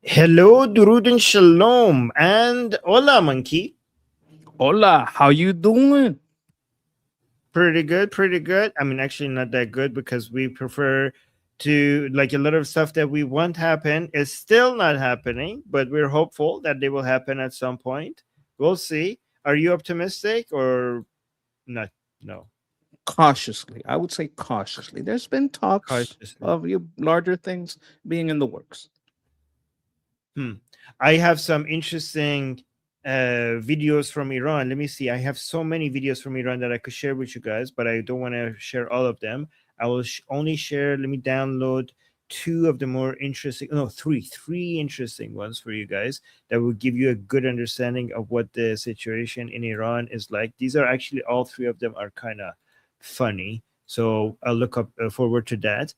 Hello, Durud and Shalom, and hola, monkey. Hola, how you doing? Pretty good, pretty good. I mean, actually, not that good because we prefer to like a lot of stuff that we want happen is still not happening, but we're hopeful that they will happen at some point. We'll see. Are you optimistic or not? No, Cautiously, I would say cautiously. There's been talks cautiously. of you larger things being in the works. Hmm. I have some interesting videos from Iran. Let me see. I have so many videos from Iran that I could share with you guys, but I don't want to share all of them. I will only share. Let me download two of the more interesting. No, three interesting ones for you guys that will give you a good understanding of what the situation in Iran is like. These are actually all three of them are kind of funny. So I'll look up forward to that.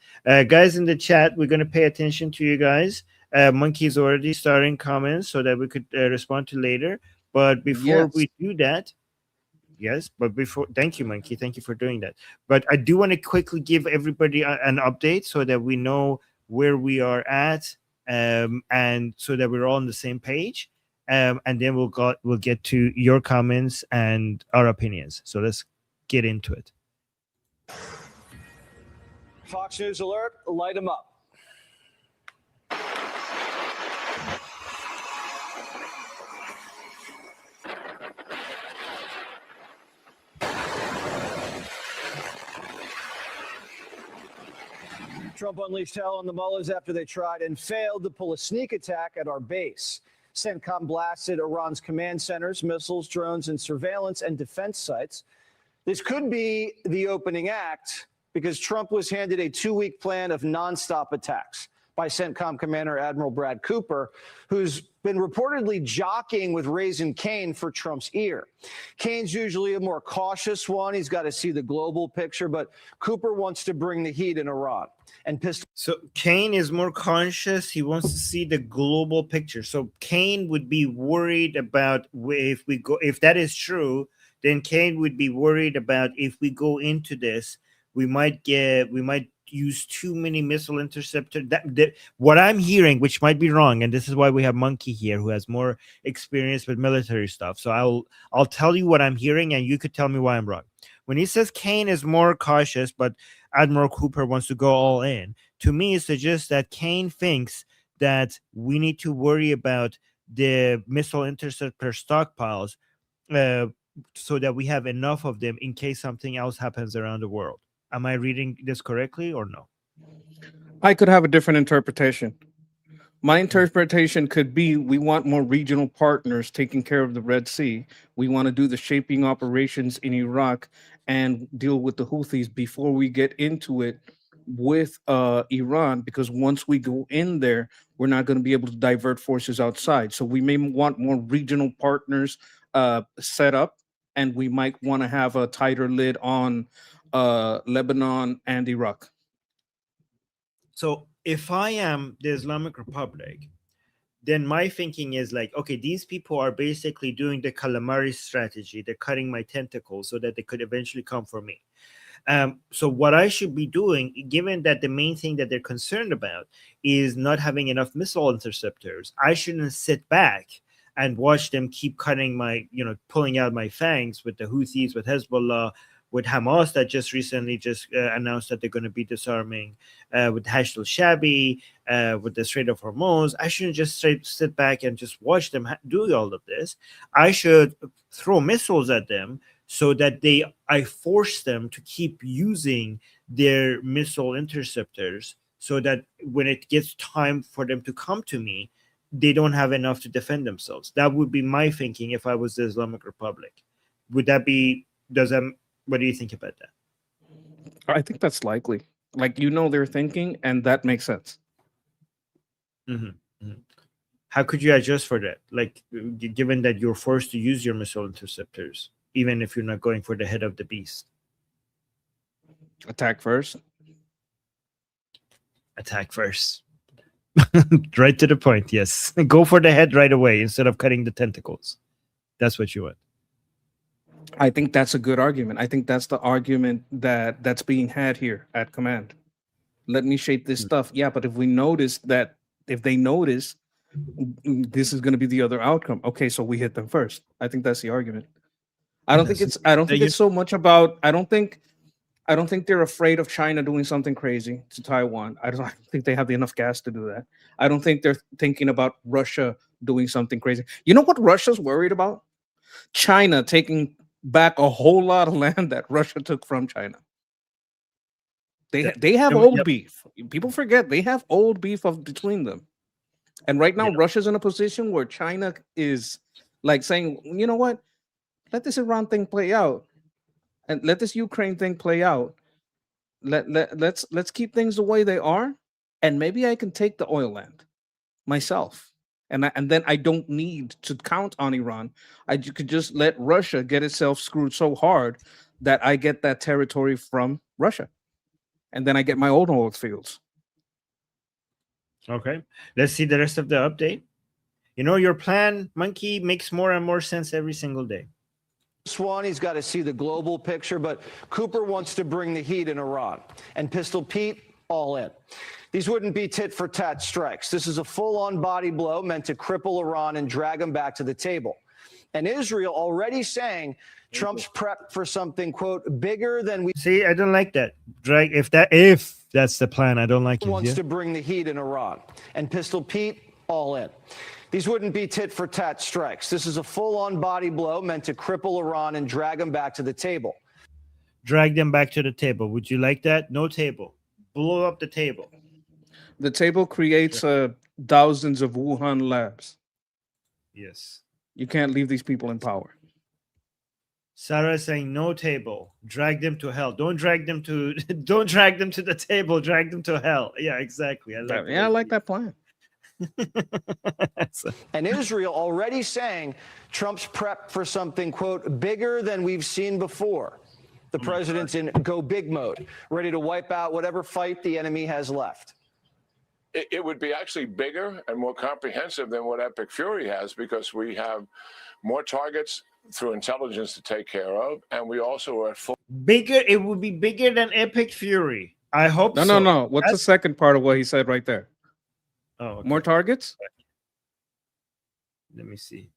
Guys in the chat, we're going to pay attention to you guys. Monkey's already starting comments so that we could respond to later. But before Yes. we do that, yes, but before, thank you, Monkey. Thank you for doing that. But I do want to quickly give everybody an update so that we know where we are at, and so that we're all on the same page. And then we'll get to your comments and our opinions. So let's get into it. Fox News alert, light them up. Trump unleashed hell on the mullahs after they tried and failed to pull a sneak attack at our base. CENTCOM blasted Iran's command centers, missiles, drones, and surveillance and defense sites. This could be the opening act because Trump was handed a 2-week plan of nonstop attacks by CENTCOM Commander Admiral Brad Cooper, who's been reportedly jockeying with Raising Cane for Trump's ear. Kane's usually a more cautious one. He's got to see the global picture, but Cooper wants to bring the heat in Iran. And so Kane is more conscious. He wants to see the global picture. So Kane would be worried about if that is true, then Kane would be worried about if we go into this, we might use too many missile interceptor. That what I'm hearing, which might be wrong, and this is why we have Monkey here, who has more experience with military stuff. So I'll tell you what I'm hearing, and you could tell me why I'm wrong. When he says Kane is more cautious, but Admiral Cooper wants to go all in, to me it suggests that Kane thinks that we need to worry about the missile interceptor stockpiles, uh, so that we have enough of them in case something else happens around the world. Am I reading this correctly or no? I could have a different interpretation. My interpretation could be we want more regional partners taking care of the Red Sea. We want to do the shaping operations in Iraq and deal with the Houthis before we get into it with Iran, because once we go in there, we're not going to be able to divert forces outside. So we may want more regional partners set up, and we might want to have a tighter lid on Lebanon and Iraq. So if I am the Islamic Republic, then my thinking is like, okay, these people are basically doing the calamari strategy. They're cutting my tentacles so that they could eventually come for me. So what I should be doing, given that the main thing that they're concerned about is not having enough missile interceptors, I shouldn't sit back and watch them keep cutting pulling out my fangs with the Houthis, with Hezbollah, with Hamas that just recently announced that they're going to be disarming, with Hashd al-Shabi, with the Strait of Hormuz. I shouldn't just sit back and just watch them do all of this. I should throw missiles at them so that I force them to keep using their missile interceptors, so that when it gets time for them to come to me, they don't have enough to defend themselves. That would be my thinking if I was the Islamic Republic. Would that be? What do you think about that? I think that's likely. Like, they're thinking, and that makes sense. Mm-hmm. Mm-hmm. How could you adjust for that? Like, given that you're forced to use your missile interceptors, even if you're not going for the head of the beast. Attack first. Attack first. Right to the point. Yes. Go for the head right away instead of cutting the tentacles. That's what you want. I think that's a good argument. I think that's the argument that's being had here at command. Let me shape this stuff. Yeah, but if they notice this is going to be the other outcome. Okay, so we hit them first. I think that's the argument. I don't think it's so much about. I don't think they're afraid of China doing something crazy to Taiwan. I don't think they have enough gas to do that. I don't think they're thinking about Russia doing something crazy. You know what Russia's worried about? China taking back a whole lot of land that Russia took from China. They have old beef. People forget they have old beef between them. And right now, Russia's in a position where China is like saying, you know what? Let this Iran thing play out. And let this Ukraine thing play out. Let's keep things the way they are, and maybe I can take the oil land myself, and then I don't need to count on Iran. I could just let Russia get itself screwed so hard that I get that territory from Russia, and then I get my own oil fields. Okay, let's see the rest of the update. You know, your plan, Monkey, makes more and more sense every single day. He's got to see the global picture, but Cooper wants to bring the heat in Iran. And Pistol Pete, all in. These wouldn't be tit-for-tat strikes. This is a full-on body blow meant to cripple Iran and drag them back to the table. And Israel already saying Trump's prepped for something, quote, bigger than we... See, I don't like that. If that's the plan, I don't like it. Wants to bring the heat in Iran. And Pistol Pete, all in. These wouldn't be tit-for-tat strikes. This is a full-on body blow meant to cripple Iran and drag them back to the table. Drag them back to the table. Would you like that? No table. Blow up the table. The table creates thousands of Wuhan labs. Yes. You can't leave these people in power. Sarah is saying no table. Drag them to hell. Don't drag them to the table. Drag them to hell. Yeah, exactly. I like that plan. And Israel already saying Trump's prepped for something, quote, bigger than we've seen before. The president's in go big mode, ready to wipe out whatever fight the enemy has left. It would be actually bigger and more comprehensive than what Epic Fury has, because we have more targets through intelligence to take care of, and we also are at full. Bigger. It would be bigger than Epic Fury. I hope. No. What's the second part of what he said right there? Oh, okay. More targets? Let me see.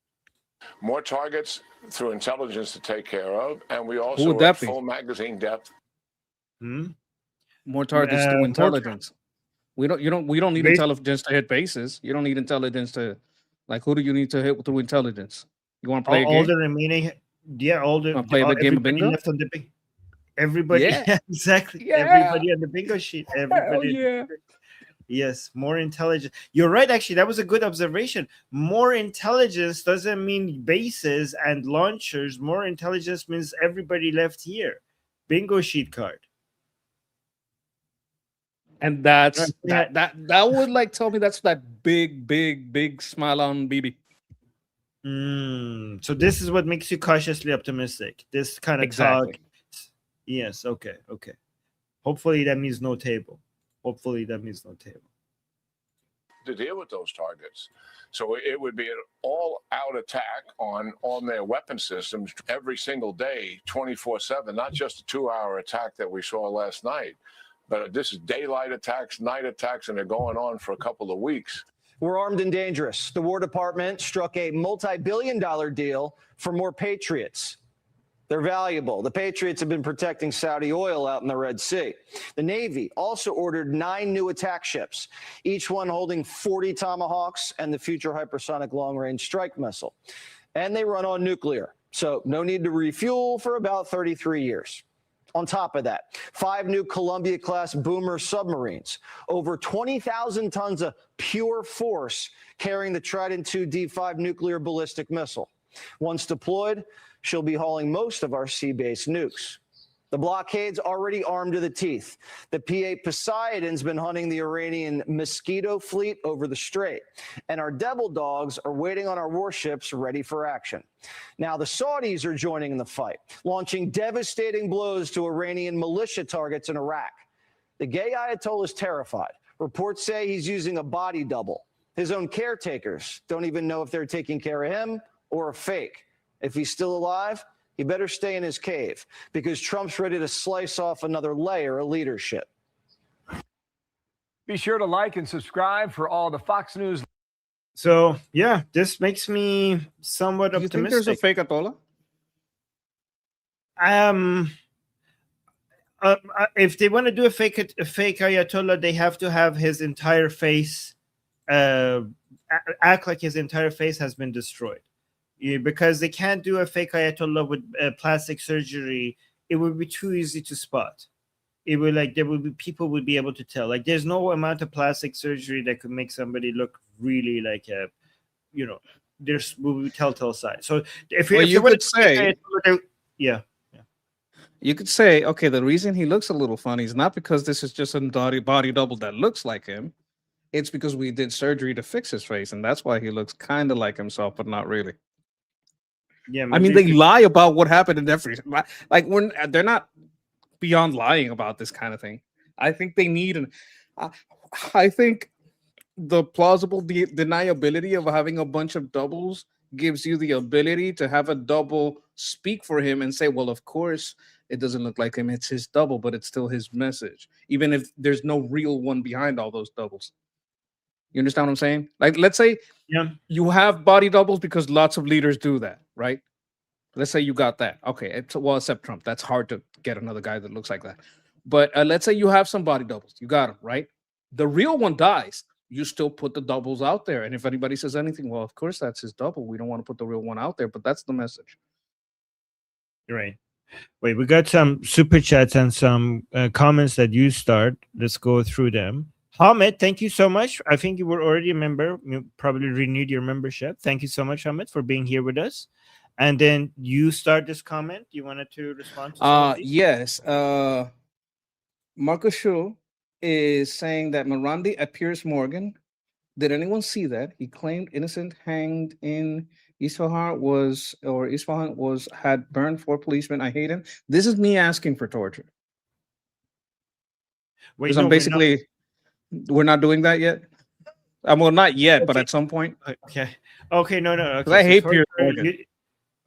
More targets through intelligence to take care of, and we also are at full magazine depth. More targets through intelligence. We don't need intelligence to hit bases. You don't need intelligence to, like, who do you need to hit through intelligence? You want to play a game? All the remaining, all the play the game of bingo. Left on the everybody, exactly. Yeah. Everybody on the bingo sheet. Everybody. Yeah. Yes, more intelligence. You're right, actually. That was a good observation. More intelligence doesn't mean bases and launchers. More intelligence means everybody left here. Bingo sheet card. And that's that would like tell me that's that big smile on BB. So this is what makes you cautiously optimistic. This kind of talk. Yes, okay. Hopefully that means no table. To deal with those targets. So it would be an all-out attack on their weapon systems every single day, 24/7, not just a 2-hour attack that we saw last night. But this is daylight attacks, night attacks, and they're going on for a couple of weeks. We're armed and dangerous. The War Department struck a multi-billion-dollar deal for more Patriots. They're valuable. The Patriots have been protecting Saudi oil out in the Red Sea. The Navy also ordered 9 new attack ships, each one holding 40 Tomahawks and the Future Hypersonic Long-Range Strike Missile. And they run on nuclear, so no need to refuel for about 33 years. On top of that, 5 new Columbia-class boomer submarines, over 20,000 tons of pure force carrying the Trident II D5 nuclear ballistic missile. Once deployed, she'll be hauling most of our sea-based nukes. The blockade's already armed to the teeth. The P-8 Poseidon's been hunting the Iranian Mosquito fleet over the strait, and our Devil Dogs are waiting on our warships ready for action. Now the Saudis are joining in the fight, launching devastating blows to Iranian militia targets in Iraq. The gay Ayatollah is terrified. Reports say he's using a body double. His own caretakers don't even know if they're taking care of him or a fake. If he's still alive, he better stay in his cave, because Trump's ready to slice off another layer of leadership. Be sure to like and subscribe for all the Fox News. So yeah, this makes me somewhat Do you think there's a optimistic. fake Atola? Um, if they want to do a fake Ayatollah, they have to have his entire face, act like his entire face has been destroyed. Yeah, because they can't do a fake Ayatollah with plastic surgery. It would be too easy to spot. It would like there would be people would be able to tell. Like there's no amount of plastic surgery that could make somebody look really like a, you know, there's will be telltale signs. So if Well, if you they want could say, yeah. you could say, okay, the reason he looks a little funny is not because this is just a body double that looks like him. It's because we did surgery to fix his face, and that's why he looks kind of like himself, but not really. Yeah, I mean, maybe they lie about what happened in every like when they're not beyond lying about this kind of thing. I think they need an. I think the plausible deniability of having a bunch of doubles gives you the ability to have a double speak for him and say, well, of course, it doesn't look like him. It's his double, but it's still his message, even if there's no real one behind all those doubles. You understand what I'm saying? Like, let's say yeah. you have body doubles because lots of leaders do that, right? Let's say you got that. Okay, well, except Trump. That's hard to get another guy that looks like that. But let's say you have some body doubles. You got them, right? The real one dies. You still put the doubles out there. And if anybody says anything, well, of course, that's his double. We don't want to put the real one out there, but that's the message. You're right. Wait, we got some super chats and some comments that you start. Let's go through them. Hamid, thank you so much. I think you were already a member. You probably renewed your membership. Thank you so much, Hamid, for being here with us. And then you start this comment. You wanted to respond to some of these? Yes. Marcus Schull is saying that Morandi appears Morgan. Did anyone see that? He claimed innocent hanged in Isfahan had burned 4 policemen. I hate him. This is me asking for torture. Wait, Because no, I'm basically we're not doing that yet. Well, not yet, but Okay. at some point. Okay. Okay. No. Okay. Because I hate torture, Piers Morgan.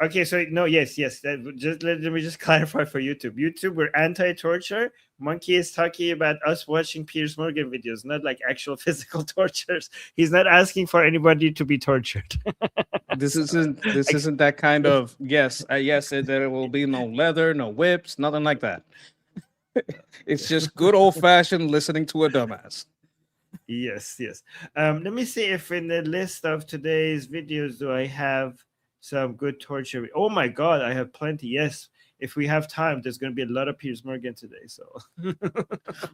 okay. So no. Yes. Let me just clarify for YouTube. YouTube, we're anti-torture. Monkey is talking about us watching Piers Morgan videos, not like actual physical tortures. He's not asking for anybody to be tortured. This isn't that kind of yes. There will be no leather, no whips, nothing like that. It's just good old fashioned listening to a dumbass. Yes. Let me see if in the list of today's videos do I have some good torture. Oh my God, I have plenty. Yes, if we have time, there's going to be a lot of Piers Morgan today. So,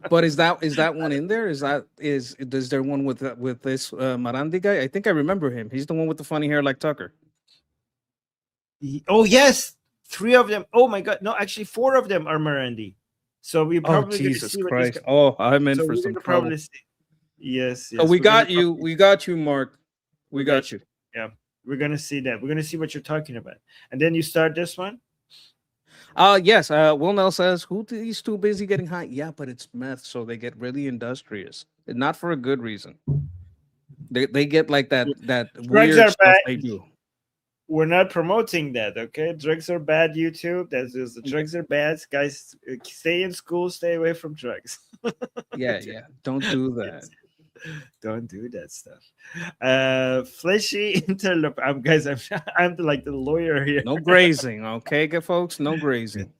but is that one in there? Is there one with this Morandi guy? I think I remember him. He's the one with the funny hair like Tucker. Oh yes, 3 of them. Oh my God, no, actually 4 of them are Morandi. So we probably Jesus Christ! Oh, I'm in for some trouble. Yes. So we got you. We got you, Mark. We got you. Yeah, we're gonna see that. We're gonna see what you're talking about, and then you start this one. Yes. Will Nell says, "He's too busy getting high." Yeah, but it's meth, so they get really industrious, and not for a good reason. They get like that Drugs weird are stuff bad. they do. We're not promoting that, okay? Drugs are bad, YouTube. The drugs are bad. Guys, stay in school, stay away from drugs. Yeah. Don't do that. Don't do that stuff. Fleshy interloper. Guys, I'm like the lawyer here. No grazing, okay, good folks? No grazing.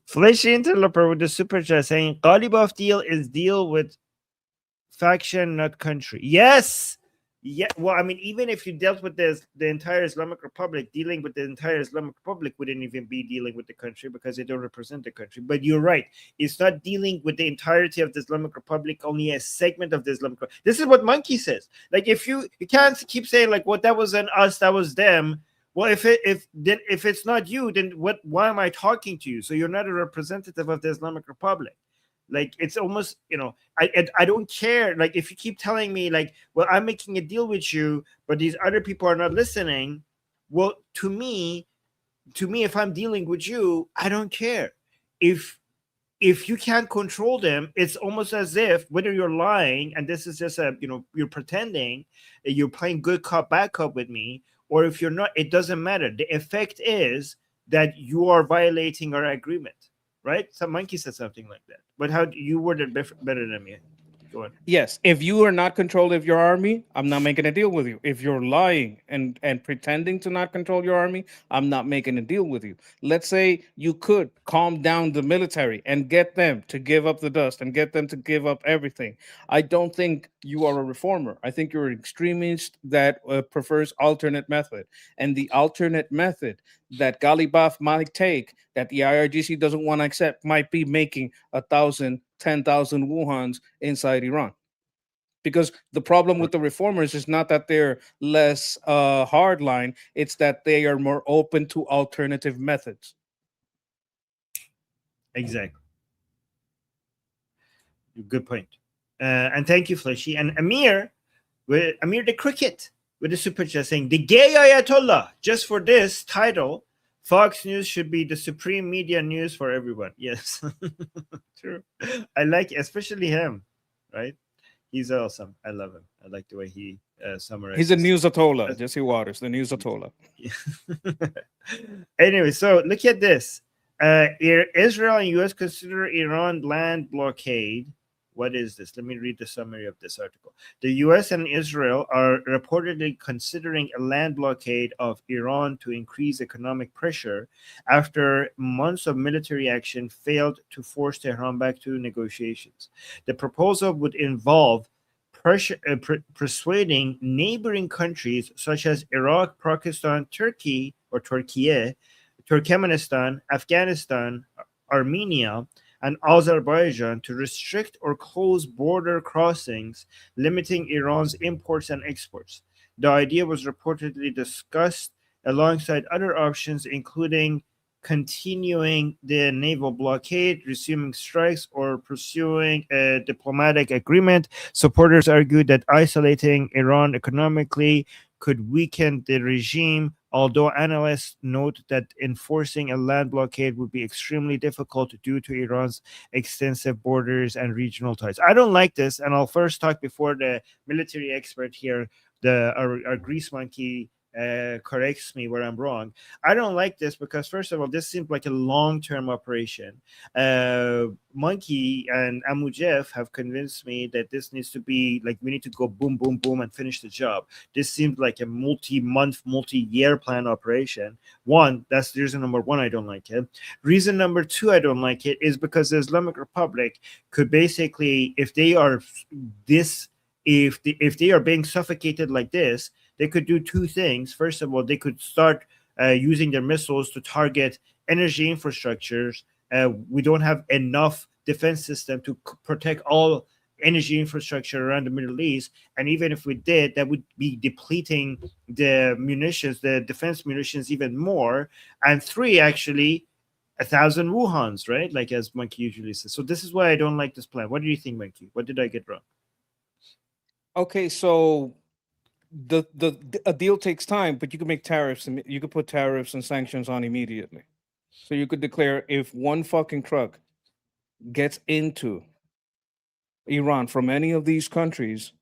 Fleshy interloper with the super chat saying Ghalibov deal is deal with faction, not country. Yes. Yeah, well, I mean, even if you dealt with the entire Islamic Republic, dealing with the entire Islamic Republic wouldn't even be dealing with the country because they don't represent the country. But you're right. It's not dealing with the entirety of the Islamic Republic, only a segment of the Islamic Republic. This is what Monkey says. Like, if you can't keep saying, like, well, that wasn't us, that was them. Well, if it's not you, then why am I talking to you? So you're not a representative of the Islamic Republic. Like, it's almost, I don't care. Like, if you keep telling me, like, well, I'm making a deal with you, but these other people are not listening. Well, to me, if I'm dealing with you, I don't care. If you can't control them, it's almost as if whether you're lying and this is just you're pretending, you're playing good cop, bad cop with me, or if you're not, it doesn't matter. The effect is that you are violating our agreement. Right? Some Monkey said something like that. But how you worded better than me? Go on. Yes, if you are not control of your army, I'm not making a deal with you. If you're lying and pretending to not control your army, I'm not making a deal with you. Let's say you could calm down the military and get them to give up the dust and get them to give up everything. I don't think you are a reformer. I think you're an extremist that prefers alternate method. And the alternate method that Galibaf might take, that the IRGC doesn't want to accept, might be making 1,000, 10,000 Wuhans inside Iran. Because the problem with the reformers is not that they're less hardline, it's that they are more open to alternative methods. Exactly. Good point. And thank you, Fleshy. And Amir the Cricket with the super chat saying, the gay Ayatollah, just for this title, Fox News should be the supreme media news for everyone. Yes, true. I like, especially him, right? He's awesome. I love him. I like the way he summarizes. He's a news Atola, Jesse Waters, the news Atola. Anyway, so look at this. Israel and U.S. consider Iran land blockade. What is this? Let me read the summary of this article. The U.S. and Israel are reportedly considering a land blockade of Iran to increase economic pressure after months of military action failed to force Tehran back to negotiations. The proposal would involve persuading neighboring countries such as Iraq, Pakistan, Turkey, or Turkey, Turkmenistan, Afghanistan, Armenia, and Azerbaijan to restrict or close border crossings, limiting Iran's imports and exports. The idea was reportedly discussed alongside other options, including continuing the naval blockade, resuming strikes, or pursuing a diplomatic agreement. Supporters argued that isolating Iran economically could weaken the regime, although analysts note that enforcing a land blockade would be extremely difficult due to Iran's extensive borders and regional ties. I don't like this, and I'll first talk before the military expert here, our grease monkey, corrects me where I'm wrong. I don't like this because, first of all, this seems like a long-term operation. Monkey and Amu Jeff have convinced me that this needs to be like, we need to go boom, boom, boom and finish the job. This seems like a multi-month, multi-year plan operation. One, that's reason number one, I don't like it. Reason number two, I don't like it is because the Islamic Republic could basically, if they are being suffocated like this, they could do two things. First of all, they could start using their missiles to target energy infrastructures. We don't have enough defense system to protect all energy infrastructure around the Middle East. And even if we did, that would be depleting the munitions, the defense munitions even more. And three, actually, 1,000 Wuhans, right? Like as Monkey usually says. So this is why I don't like this plan. What do you think, Monkey? What did I get wrong? Okay, so a deal takes time, but you can make tariffs and you could put tariffs and sanctions on immediately. So you could declare, if one fucking truck gets into Iran from any of these countries,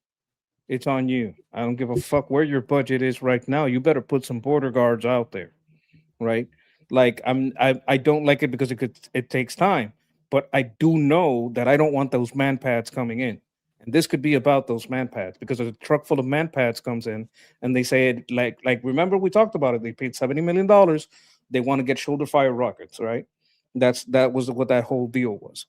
it's on you. I don't give a fuck where your budget is right now. You better put some border guards out there, right? Like I don't like it because it takes time, but I do know that I don't want those man pads coming in. And this could be about those man pads, because a truck full of man pads comes in and they say it like remember we talked about it. They paid $70 million. They want to get shoulder fire rockets, right? That was what that whole deal was.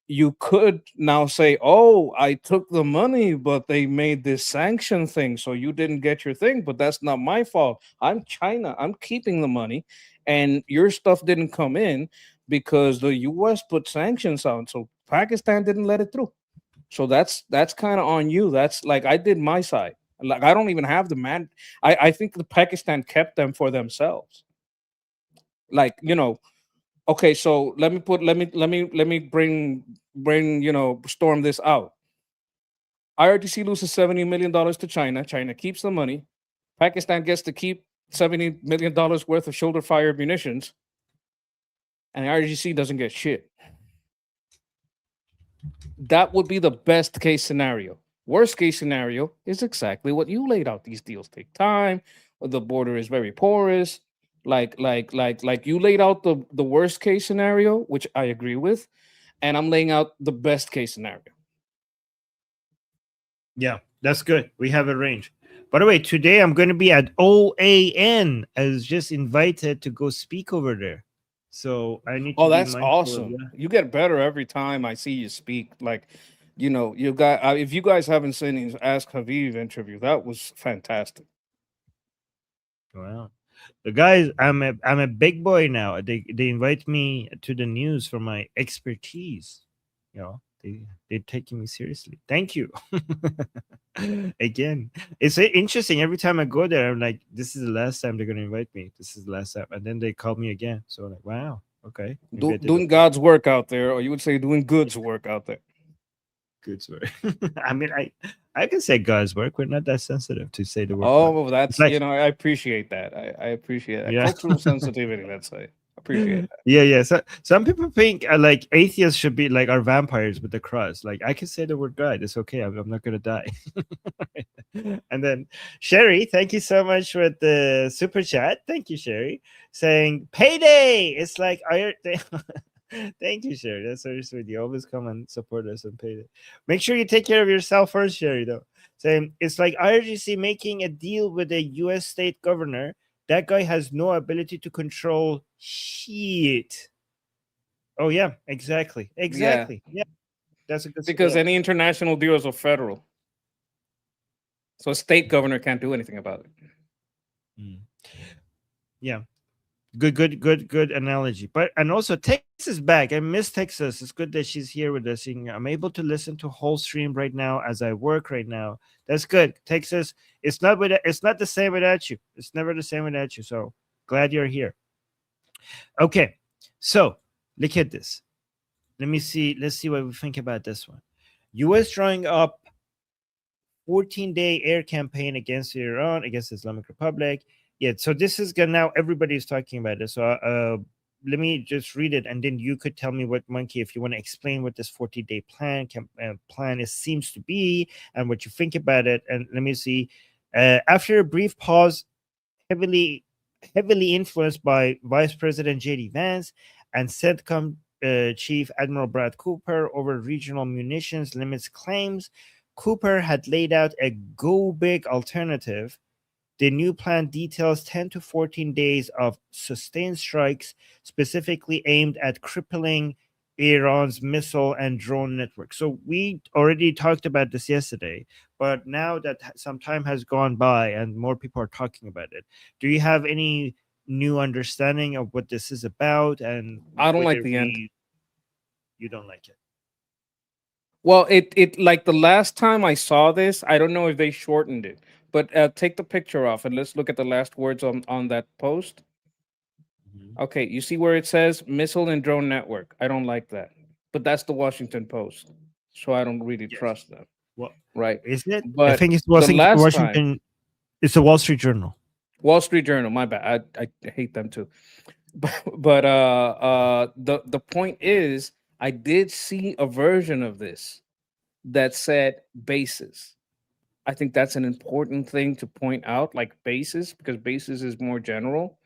You could now say, oh, I took the money, but they made this sanction thing, so you didn't get your thing, but that's not my fault. I'm China. I'm keeping the money, and your stuff didn't come in because the US put sanctions on, so Pakistan didn't let it through. So that's kind of on you. That's like, I did my side. Like, I don't even have the man. I think the Pakistan kept them for themselves. Like, okay, so let me bring storm this out. IRGC loses $70 million to China. China keeps the money. Pakistan gets to keep $70 million worth of shoulder fire munitions, and IRGC doesn't get shit. That would be the best case scenario. Worst case scenario is exactly what you laid out. These deals take time. The border is very porous. Like you laid out the worst case scenario, which I agree with, and I'm laying out the best case scenario. Yeah, that's good. We have a range. By the way, today I'm going to be at OAN. I was just invited to go speak over there. So I need to Oh, be that's mindful of awesome. that. You get better every time I see you speak. Like, you got, if you guys haven't seen his Ask Haviv interview, that was fantastic. Wow. The guys, I'm a big boy now. They invite me to the news for my expertise. You know, they're taking me seriously. Thank you. Again, it's interesting. Every time I go there, I'm like, this is the last time they're gonna invite me. This is the last time, and then they call me again. So I'm like, wow, okay, maybe I did Doing okay. God's work out there, or you would say doing God's work out there. Good work. I mean, I can say God's work. We're not that sensitive to say the word God. Oh, that's, It's like, I appreciate that. I appreciate that. yeah. Cultural sensitivity, let's say. Appreciate that. Yeah. So some people think like atheists should be like our vampires with the cross. Like I can say the word God. It's okay. I'm not gonna die. And then Sherry, thank you so much for the super chat. Thank you, Sherry, saying payday. It's like thank you, Sherry. That's very sweet. You always come and support us on payday. Make sure you take care of yourself first, Sherry. Though, saying it's like IRGC making a deal with a U.S. state governor. That guy has no ability to control shit. Oh yeah, exactly. Yeah, that's a good. Because Yeah. any international deals are federal. So a state governor can't do anything about it. Yeah. Good analogy. But and also Texas back. I miss Texas. It's good that she's here with us. I'm able to listen to whole stream right now as I work right now. That's good. Texas, it's not the same without you. It's never the same without you. So glad you're here. Okay. So look at this. Let's see what we think about this one. US drawing up 14-day air campaign against Iran, against the Islamic Republic. Yeah, so this is gonna, now everybody's talking about this. So let me just read it, and then you could tell me what, Monkey, if you want to explain what this 40-day plan seems to be and what you think about it. And let me see. After a brief pause, heavily influenced by Vice President J.D. Vance and CENTCOM Chief Admiral Brad Cooper over regional munitions limits claims, Cooper had laid out a go big alternative. The new plan details 10 to 14 days of sustained strikes specifically aimed at crippling Iran's missile and drone network. So we already talked about this yesterday, but now that some time has gone by and more people are talking about it, do you have any new understanding of what this is about? And I don't like the end. You don't like it? Well, it like the last time I saw this, I don't know if they shortened it, but take the picture off and let's look at the last words on that post. Okay, you see where it says missile and drone network. I don't like that, but that's the Washington Post, so I don't really trust them. Well, right? Is it? But I think it's the last Washington. time, it's the Wall Street Journal. Wall Street Journal. My bad. I hate them too. But the point is, I did see a version of this that said bases. I think that's an important thing to point out, like bases, because bases is more general,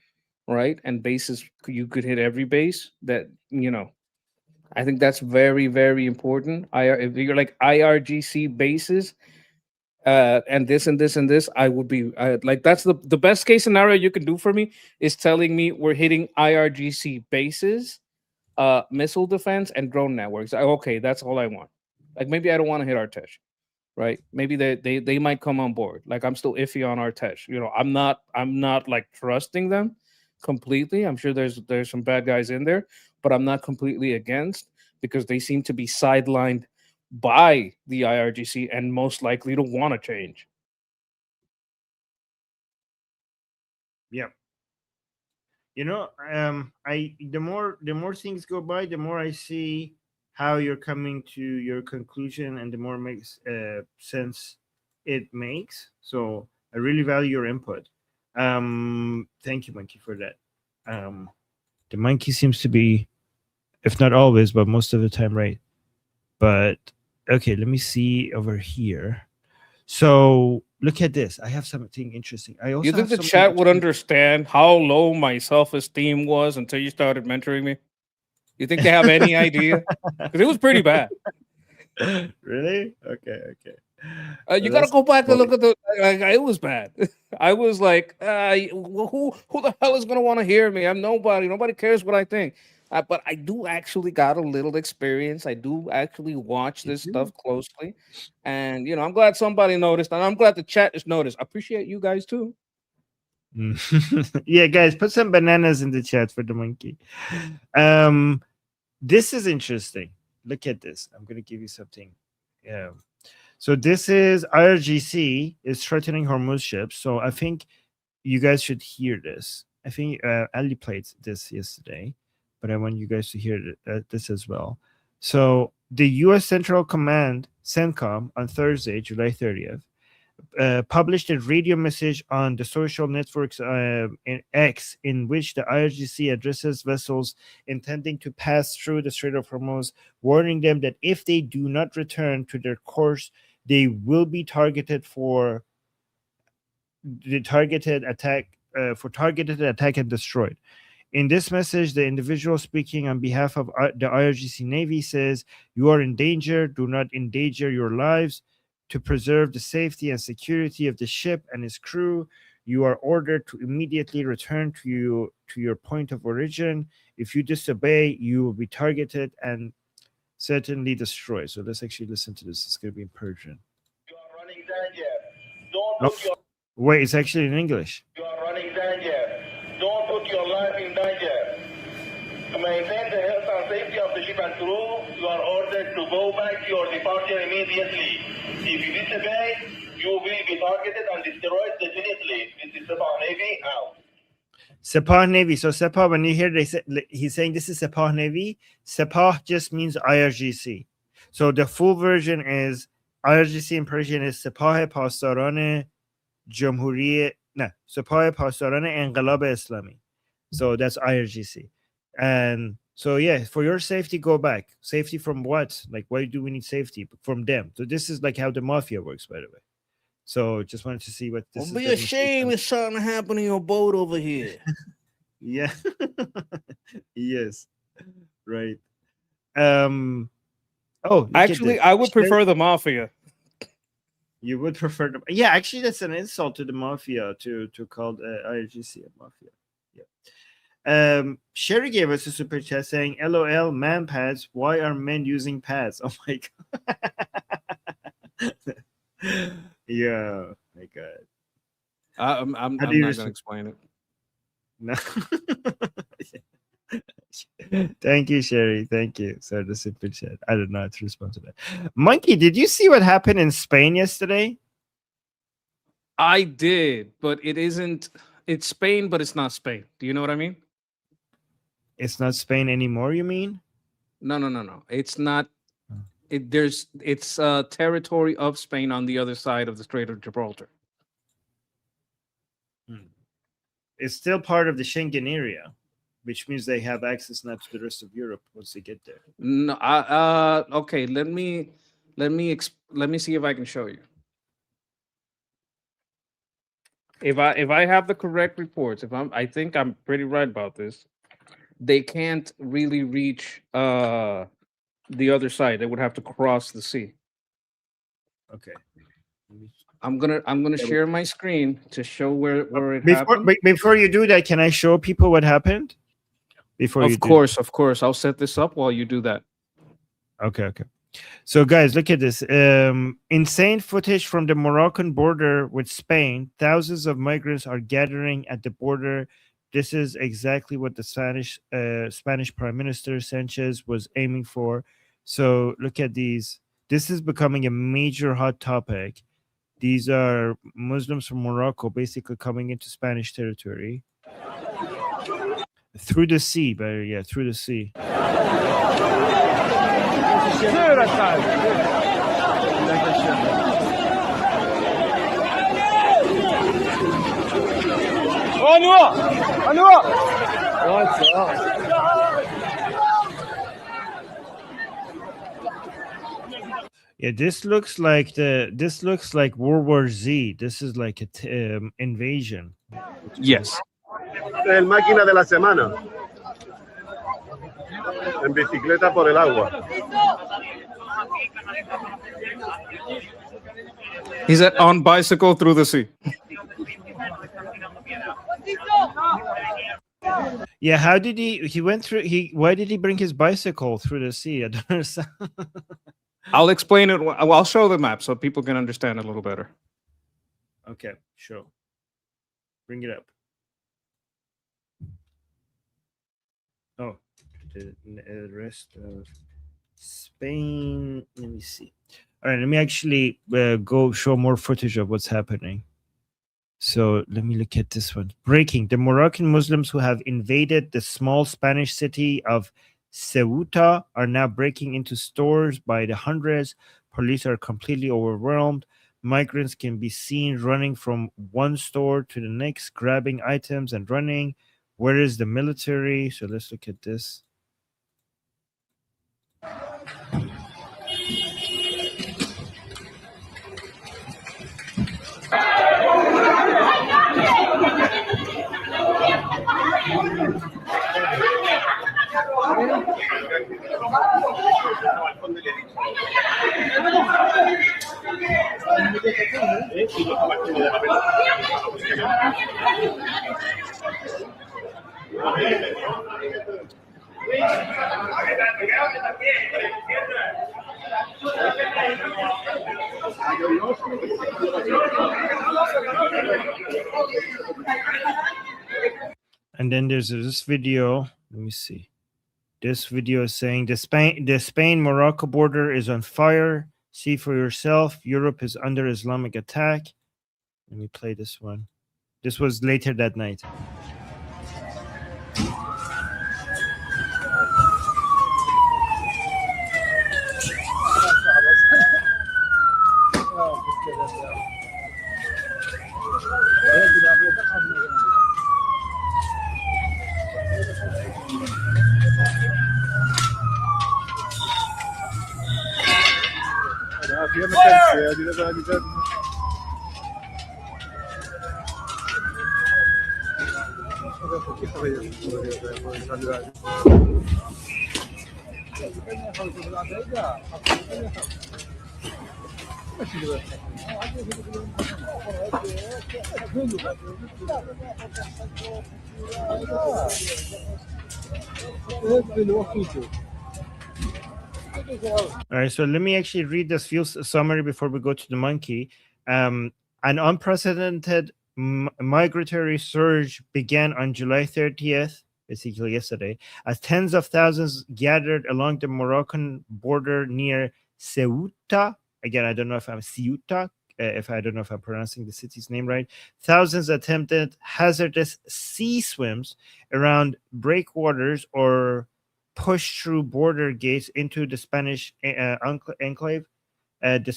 right? And bases, you could hit every base that, I think that's very, very important. If you're like IRGC bases, and this and this and this, I would be like, that's the best case scenario you can do for me is telling me we're hitting IRGC bases, missile defense, and drone networks. Okay, that's all I want. Like maybe I don't want to hit Artesh, right? Maybe they might come on board. Like I'm still iffy on Artesh. I'm not like trusting them completely. I'm sure there's some bad guys in there, but I'm not completely against because they seem to be sidelined by the IRGC and most likely to want to change. Yeah. The more things go by, the more I see how you're coming to your conclusion, and the more makes sense it makes. So I really value your input. Thank you, Monkey, for that. The Monkey seems to be, if not always, but most of the time, right. But okay, let me see over here. So look at this. I have something interesting. I also you think the chat would understand how low my self-esteem was until you started mentoring me? You think they have any idea? Because it was pretty bad. Really? Okay. You gotta go back and look at the. It was bad. I was like, who the hell is gonna want to hear me? I'm nobody. Nobody cares what I think. But I do actually got a little experience. I do actually watch this stuff closely, and I'm glad somebody noticed, and I'm glad the chat is noticed. I appreciate you guys too. Yeah, guys, put some bananas in the chat for the monkey. This is interesting. Look at this. I'm gonna give you something. Yeah. So this is IRGC is threatening Hormuz ships. So I think you guys should hear this. I think Ali played this yesterday, but I want you guys to hear this as well. So the U.S. Central Command, CENTCOM, on Thursday, July 30th, published a radio message on the social networks in X, in which the IRGC addresses vessels intending to pass through the Strait of Hormuz, warning them that if they do not return to their course, they will be targeted for the targeted attack and destroyed. In this message, the individual speaking on behalf of the IRGC Navy says, "You are in danger. Do not endanger your lives. To preserve the safety and security of the ship and its crew, you are ordered to immediately return to your point of origin. If you disobey, you will be targeted and certainly destroyed." So let's actually listen to this. It's going to be in Persian. You are running danger. Don't put your... Wait, it's actually in English. You are running danger. Don't put your life in danger. To maintain the health and safety of the ship and crew, you are ordered to go back to your departure immediately. If you disobey, you will be targeted and destroyed definitely. This is Sepah Navy out. Sepah Navy. So Sepah, when you hear he's saying this is Sepah Navy, Sepah just means IRGC. So the full version is IRGC in Persian is Sepah Pasdaran Jamhuriye, no, Sepah Pasdaran Enqilab Islami. So that's IRGC. And so yeah, for your safety, go back. Safety from what? Like, why do we need safety? From them. So this is like how the mafia works, by the way. So just wanted to see what this is. Don't be ashamed if something happened in your boat over here. Yeah. Yes. Right. Oh, actually, I would prefer the mafia. You would prefer the... Yeah, actually, that's an insult to the mafia to call IRGC a mafia. Yeah. Sherry gave us a super chat saying, "LOL, man pads. Why are men using pads?" Oh my god. Yeah, my god. I'm not going to explain it. No. Thank you, Sherry. Thank you. So the super chat. I don't know how to respond to that. Monkey, did you see what happened in Spain yesterday? I did, but it isn't. It's Spain, but it's not Spain. Do you know what I mean? It's not Spain anymore, you mean? No. It's not. It's territory of Spain on the other side of the Strait of Gibraltar. It's still part of the Schengen area, which means they have access now to the rest of Europe once they get there. No, okay. Let me see if I can show you. If I have the correct reports, I think I'm pretty right about this. They can't really reach the other side. They would have to cross the sea. Okay. I'm gonna share my screen to show where it happened. Before you do that, can I show people what happened? Of course. I'll set this up while you do that. Okay. So guys, look at this. Insane footage from the Moroccan border with Spain. Thousands of migrants are gathering at the border. This is exactly what the Spanish Prime Minister Sanchez was aiming for. So look at these. This is becoming a major hot topic. These are Muslims from Morocco basically coming into Spanish territory. Through the sea, through the sea. What's up? Yeah, this looks like World War Z. This is like an invasion. Yes. El máquina de la semana. En bicicleta por el agua. He said on bicycle through the sea. Yeah, how did he went through why did he bring his bicycle through the sea? I don't understand. I'll explain it. I'll show the map so people can understand a little better. Okay, sure. Bring it up. Oh, the rest of Spain. Let me see. All right, let me actually go show more footage of what's happening. So let me look at this one. Breaking. The Moroccan Muslims who have invaded the small Spanish city of Ceuta are now breaking into stores by the hundreds. Police are completely overwhelmed. Migrants can be seen running from one store to the next, grabbing items and running. Where is the military? So let's look at this. And then there's this video. Let me see. This video is saying the Spain-Morocco border is on fire. See for yourself. Europe is under Islamic attack. Let me play this one. This was later that night. All right, so let me actually read this fuel summary before we go to the monkey. An unprecedented migratory surge began on July 30th, basically yesterday, as tens of thousands gathered along the Moroccan border near Ceuta. Again, I don't know if I'm Ceuta, I don't know if I'm pronouncing the city's name right. Thousands attempted hazardous sea swims around breakwaters or push through border gates into the Spanish enclave. The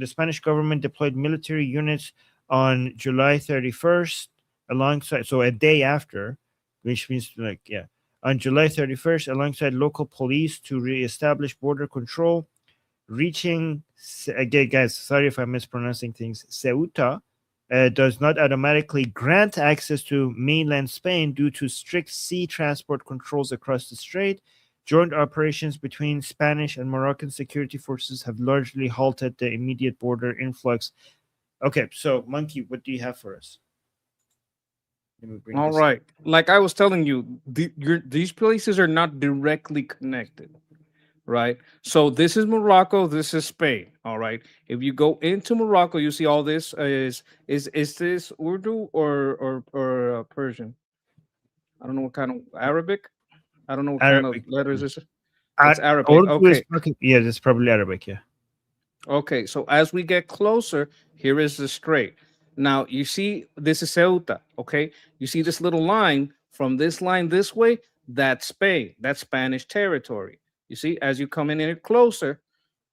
Spanish government deployed military units on July 31st alongside, so a day after, which means on July 31st alongside local police to reestablish border control, reaching, again, guys, sorry if I'm mispronouncing things, Ceuta does not automatically grant access to mainland Spain due to strict sea transport controls across the strait. Joint operations between Spanish and Moroccan security forces have largely halted the immediate border influx. Okay, so Monkey, what do you have for us? All right. Like I was telling you, these places are not directly connected, right? So this is Morocco, this is Spain. All right. If you go into Morocco, you see all this is this Urdu or Persian? I don't know what kind of Arabic. I don't know what kind of letters this is. It's Arabic. Okay. Yeah, it's probably Arabic. Yeah. Okay. So as we get closer, here is the strait. Now you see this is Ceuta. Okay. You see this little line from this line this way. That's Spain. That's Spanish territory. You see, as you come in here closer,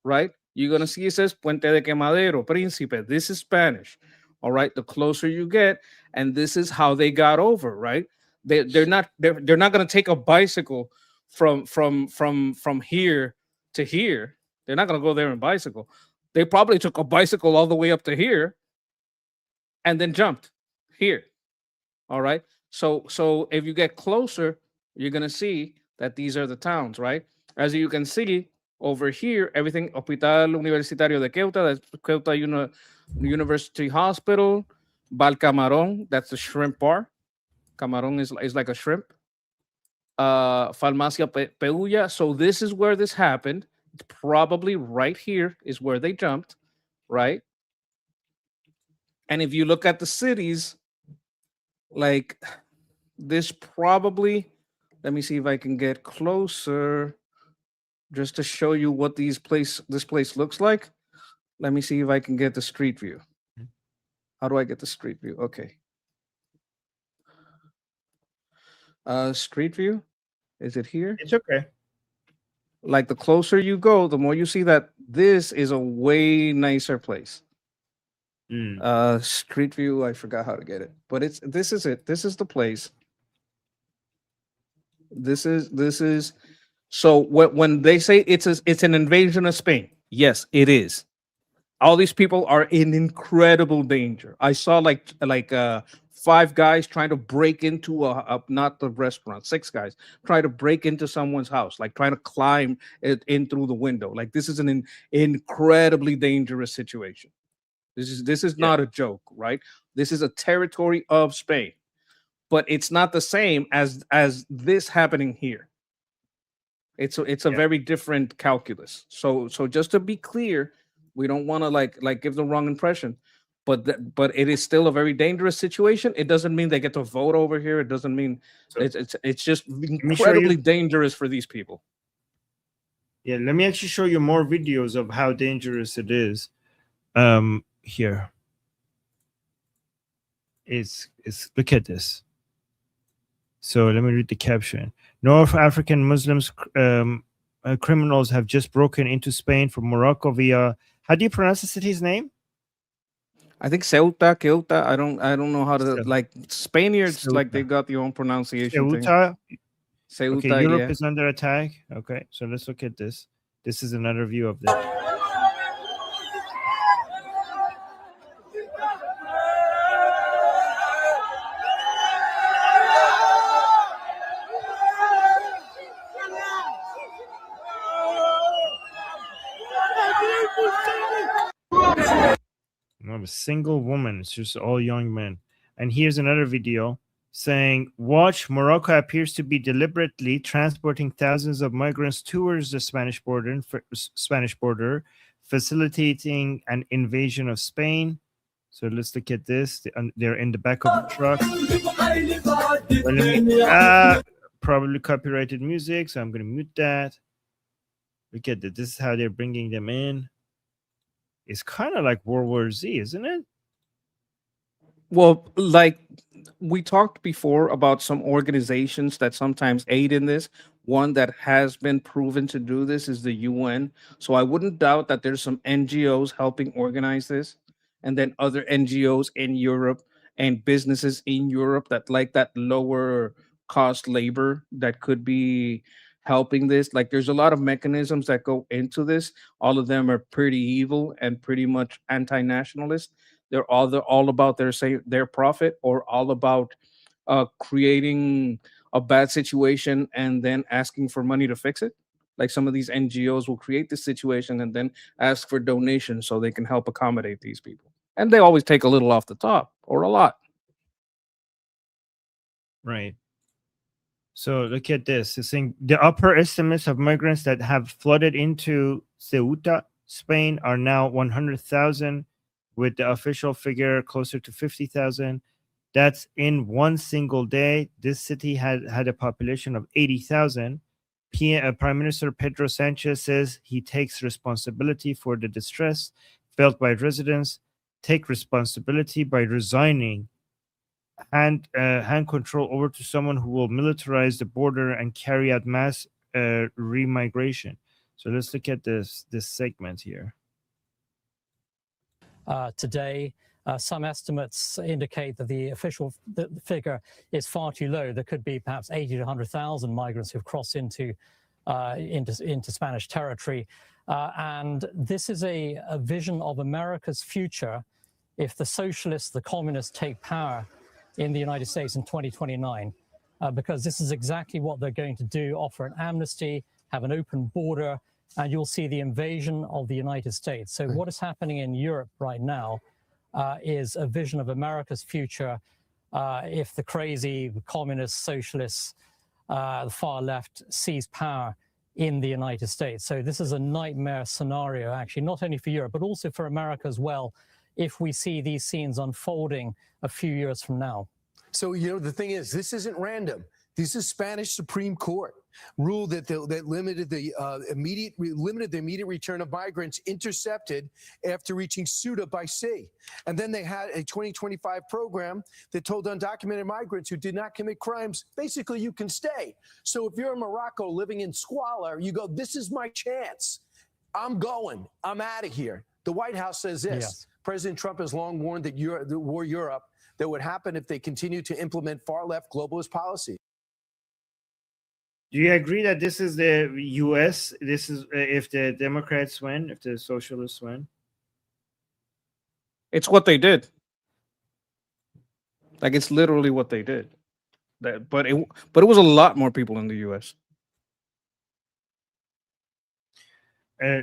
right? You're gonna see it says Puente de Quemadero, Príncipe. This is Spanish. All right. The closer you get, and this is how they got over, right? They're not gonna take a bicycle from here to here. They're not gonna go there in bicycle. They probably took a bicycle all the way up to here and then jumped here. All right. So if you get closer, you're gonna see that these are the towns, right? As you can see, Over here, everything, Hospital Universitario de Ceuta, that's Ceuta University Hospital, Val Camarón, that's the shrimp bar. Camarón is like a shrimp. Farmacia Peulla. So this is where this happened. It's probably right here is where they jumped, right? And if you look at the cities, like this probably, let me see if I can get closer just to show you what this place looks like. Let me see if I can get the street view. How do I get the street view? Okay. Street view, is it here? It's okay. Like the closer you go, the more you see that this is a way nicer place. Street view, I forgot how to get it, but this is it. This is the place. This is so when they say it's an invasion of Spain, yes, it is. All these people are in incredible danger. I saw like 5 guys trying to break into a not the restaurant, 6 guys try to break into someone's house, like trying to climb it in through the window. Like this is an incredibly dangerous situation. This is not a joke, right? This is a territory of Spain, but it's not the same as this happening here. It's a very different calculus. So just to be clear, we don't want to like give the wrong impression, but it is still a very dangerous situation. It doesn't mean they get to vote over here. It doesn't mean it's just incredibly dangerous for these people. Yeah, let me actually show you more videos of how dangerous it is. Here. It's look at this. So let me read the caption. North African Muslims criminals have just broken into Spain from Morocco via, how do you pronounce the city's name? I think Ceuta. I don't know how to like Spaniards Ceuta. Like they got their own pronunciation. Ceuta. Ceuta. Okay, Europe is under attack. Okay, so let's look at this. This is another view of this. Not a single woman. It's just all young men. And here's another video saying, watch, Morocco appears to be deliberately transporting thousands of migrants towards the Spanish border, facilitating an invasion of Spain. So let's look at this. They're in the back of the truck. Probably copyrighted music, so I'm going to mute that. Look at that. This is how they're bringing them in. It's kind of like World War Z, isn't it? Well, like we talked before about some organizations that sometimes aid in this. One that has been proven to do this is the UN. So I wouldn't doubt that there's some NGOs helping organize this, and then other NGOs in Europe and businesses in Europe that like that lower cost labor that could be helping this. Like there's a lot of mechanisms that go into this. All of them are pretty evil and pretty much anti-nationalist. They're all about their profit, or all about creating a bad situation and then asking for money to fix it. Like some of these NGOs will create this situation and then ask for donations so they can help accommodate these people. And they always take a little off the top, or a lot. Right. So look at this. It's saying the upper estimates of migrants that have flooded into Ceuta, Spain, are now 100,000, with the official figure closer to 50,000. That's in one single day. This city had a population of 80,000. Prime Minister Pedro Sanchez says he takes responsibility for the distress felt by residents. Take responsibility by resigning hand control over to someone who will militarize the border and carry out mass remigration. So let's look at this segment here. Today, some estimates indicate that the official figure is far too low. There could be perhaps 80 to 100,000 migrants who've crossed into Spanish territory. And this is a vision of America's future if the socialists, the communists take power in the United States in 2029, because this is exactly what they're going to do: offer an amnesty, have an open border, and you'll see the invasion of the United States. So what is happening in Europe right now is a vision of America's future if the crazy communists, socialists, the far left seize power in the United States. So this is a nightmare scenario, actually, not only for Europe, but also for America as well, if we see these scenes unfolding a few years from now. So, you know, the thing is, this isn't random. This is Spanish Supreme Court ruled that limited the immediate return of migrants intercepted after reaching Ceuta by sea. And then they had a 2025 program that told undocumented migrants who did not commit crimes, basically you can stay. So if you're in Morocco living in squalor, you go, this is my chance. I'm going. I'm out of here. The White House says this. Yes. President Trump has long warned that Europe that would happen if they continue to implement far-left globalist policies. Do you agree that this is the U.S.? This is if the Democrats win, if the socialists win? It's what they did. Like, it's literally what they did. But it was a lot more people in the U.S.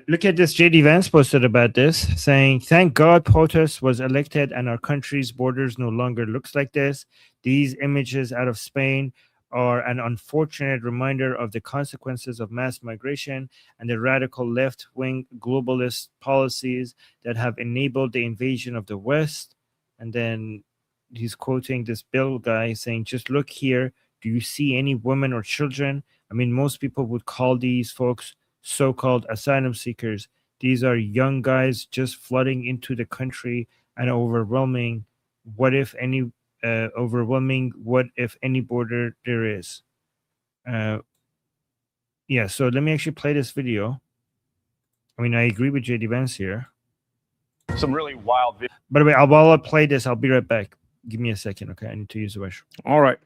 Look at this. J.D. Vance posted about this, saying, "Thank God POTUS was elected and our country's borders no longer looks like this. These images out of Spain are an unfortunate reminder of the consequences of mass migration and the radical left-wing globalist policies that have enabled the invasion of the West." And then he's quoting this Bill guy saying, "Just look here. Do you see any women or children? I mean, most people would call these folks so-called asylum seekers. These are young guys just flooding into the country and overwhelming what if any border there is." Yeah, so let me actually play this video. I mean, I agree with JD Vance here. Some really wild videos. By the way, while I play this, I'll be right back. Give me a second, okay? I need to use the restroom. All right.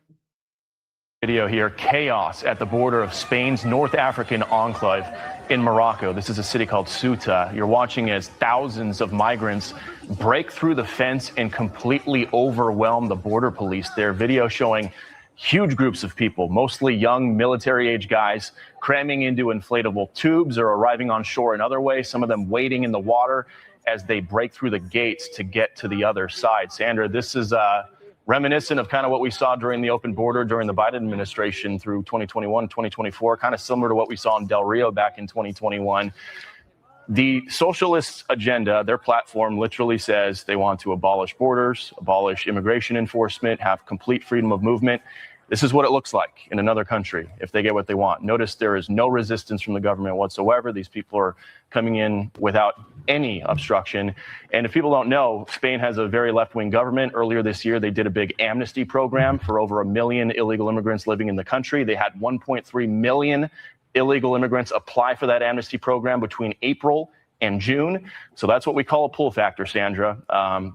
Video here, chaos at the border of Spain's North African enclave in Morocco. This is a city called Ceuta. You're watching as thousands of migrants break through the fence and completely overwhelm the border police. Their video showing huge groups of people, mostly young military-age guys, cramming into inflatable tubes or arriving on shore another way, some of them wading in the water as they break through the gates to get to the other side. Sandra, this is reminiscent of kind of what we saw during the open border during the Biden administration through 2021, 2024, kind of similar to what we saw in Del Rio back in 2021. The socialist agenda, their platform literally says they want to abolish borders, abolish immigration enforcement, have complete freedom of movement. This is what it looks like in another country if they get what they want. Notice there is no resistance from the government whatsoever. These people are coming in without any obstruction. And if people don't know, Spain has a very left-wing government. Earlier this year, they did a big amnesty program for over 1 million illegal immigrants living in the country. They had 1.3 million illegal immigrants apply for that amnesty program between April and June. So that's what we call a pull factor, Sandra.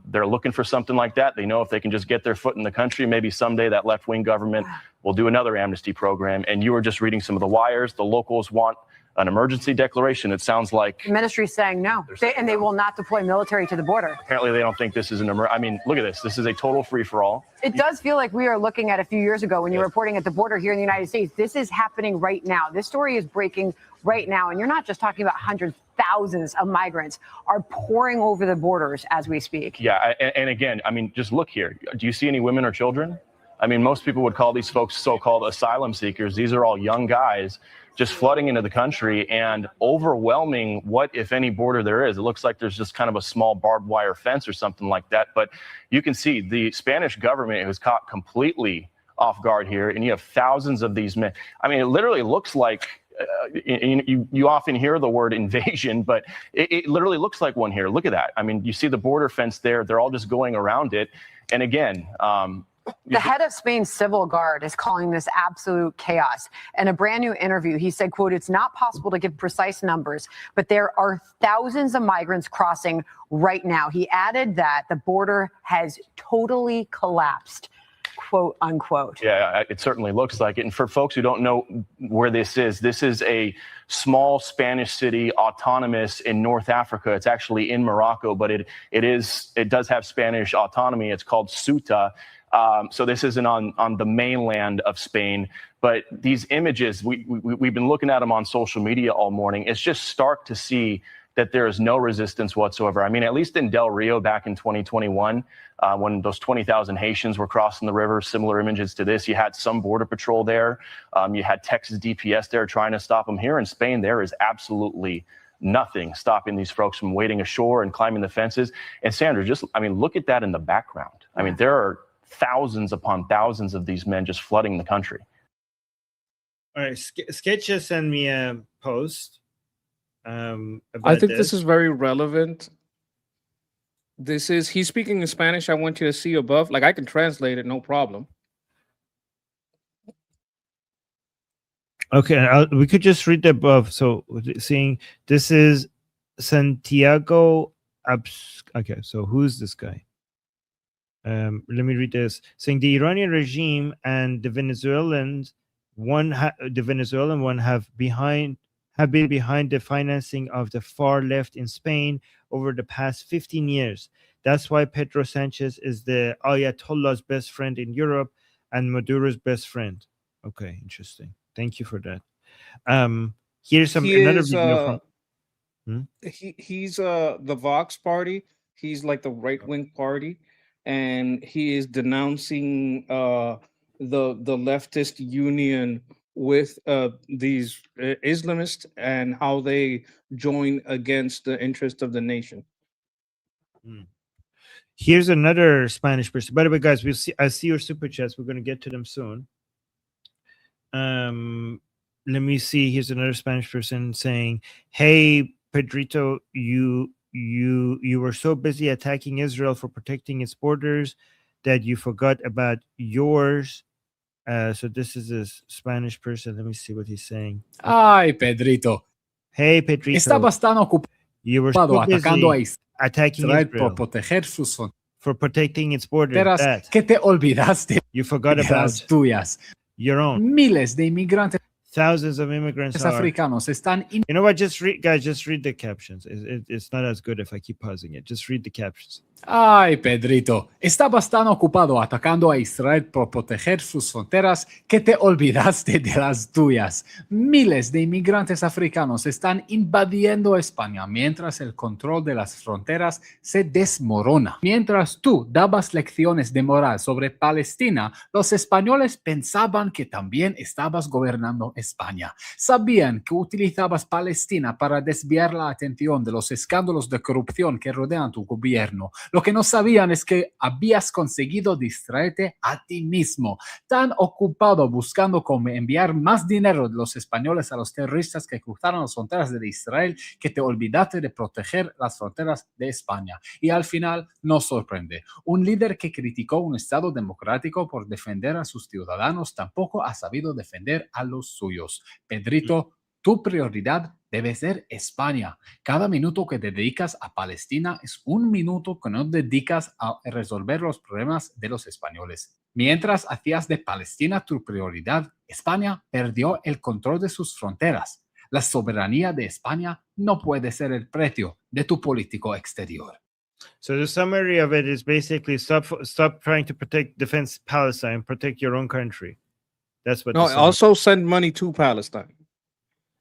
They're looking for something like that. They know if they can just get their foot in the country, maybe someday that left-wing government will do another amnesty program. And you were just reading some of the wires. The locals want an emergency declaration. It sounds like the ministry is saying no, and they will not deploy military to the border. Apparently they don't think this is an I mean, look at this. This is a total free-for-all. It does feel like we are looking at a few years ago when you were reporting at the border here in the United States. This is happening right now. This story is breaking right now. And you're not just talking about hundreds, thousands of migrants are pouring over the borders as we speak. Yeah. And again, I mean, just look here. Do you see any women or children? I mean, most people would call these folks so-called asylum seekers. These are all young guys just flooding into the country and overwhelming what, if any, border there is. It looks like there's just kind of a small barbed wire fence or something like that. But you can see the Spanish government was caught completely off guard here. And you have thousands of these men. I mean, it literally looks like you often hear the word invasion, but it literally looks like one here. Look at that. I mean, you see the border fence there. They're all just going around it. And again, the head of Spain's civil guard is calling this absolute chaos. In a brand new interview, he said, quote, "It's not possible to give precise numbers, but there are thousands of migrants crossing right now." He added that the border has totally collapsed, quote unquote. Yeah, it certainly looks like it. And for folks who don't know where this is a small Spanish city, autonomous in North Africa. It's actually in Morocco, but it does have Spanish autonomy. It's called Ceuta. So this isn't on the mainland of Spain, but these images, we've been looking at them on social media all morning. It's just stark to see that there is no resistance whatsoever. I mean, at least in Del Rio back in 2021, when those 20,000 Haitians were crossing the river, similar images to this, you had some border patrol there. You had Texas DPS there trying to stop them. Here in Spain, there is absolutely nothing stopping these folks from wading ashore and climbing the fences. And Sandra, look at that in the background. I mean, there are thousands upon thousands of these men just flooding the country. All right, Sketch just sent me a post. I think this is very relevant. He's speaking in Spanish. I want you to see above. Like, I can translate it, no problem. Okay, we could just read the above. So, seeing this is Santiago. Okay, so who's this guy? Let me read this. Saying the Iranian regime and the Venezuelan one have been behind the financing of the far left in Spain over the past 15 years. That's why Pedro Sanchez is the Ayatollah's best friend in Europe and Maduro's best friend. Okay, interesting. Thank you for that. Here's another video from. He's the Vox party. He's like the right-wing party, and he is denouncing the leftist union with these Islamists and how they join against the interest of the nation. Here's another Spanish person. By the way, guys, I see your super chats. We're going to get to them soon. Let me see. Here's another Spanish person saying, "Hey, Pedrito, you were so busy attacking Israel for protecting its borders that you forgot about yours." So this is a Spanish person. Let me see what he's saying. Ay, Pedrito. Hey, Pedrito. Estabas tan ocupado You were so atacando a busy attacking Israel Israel por proteger sus for protecting its borders fronteras that que te olvidaste you forgot de about las tuyas. your own. Miles de inmigrantes Thousands of immigrants are. africanos están You know what? Just read the captions. It's not as good if I keep pausing it. Just read the captions. Ay, Pedrito, estabas tan ocupado atacando a Israel por proteger sus fronteras que te olvidaste de las tuyas. Miles de inmigrantes africanos están invadiendo España mientras el control de las fronteras se desmorona. Mientras tú dabas lecciones de moral sobre Palestina, los españoles pensaban que también estabas gobernando España. Sabían que utilizabas Palestina para desviar la atención de los escándalos de corrupción que rodean tu gobierno. Lo que no sabían es que habías conseguido distraerte a ti mismo, tan ocupado buscando cómo enviar más dinero de los españoles a los terroristas que cruzaron las fronteras de Israel, que te olvidaste de proteger las fronteras de España. Y al final nos sorprende. Un líder que criticó un Estado democrático por defender a sus ciudadanos tampoco ha sabido defender a los suyos. Pedrito, tu prioridad debe ser España. Cada minuto que dedicas a Palestina es un minuto que no dedicas a resolver los problemas de los españoles. Mientras hacías de Palestina tu prioridad, España perdió el control de sus fronteras. La soberanía de España no puede ser el precio de tu político exterior. So the summary of it is basically stop trying to defend Palestine, protect your own country. That's what. No, also send money to Palestine.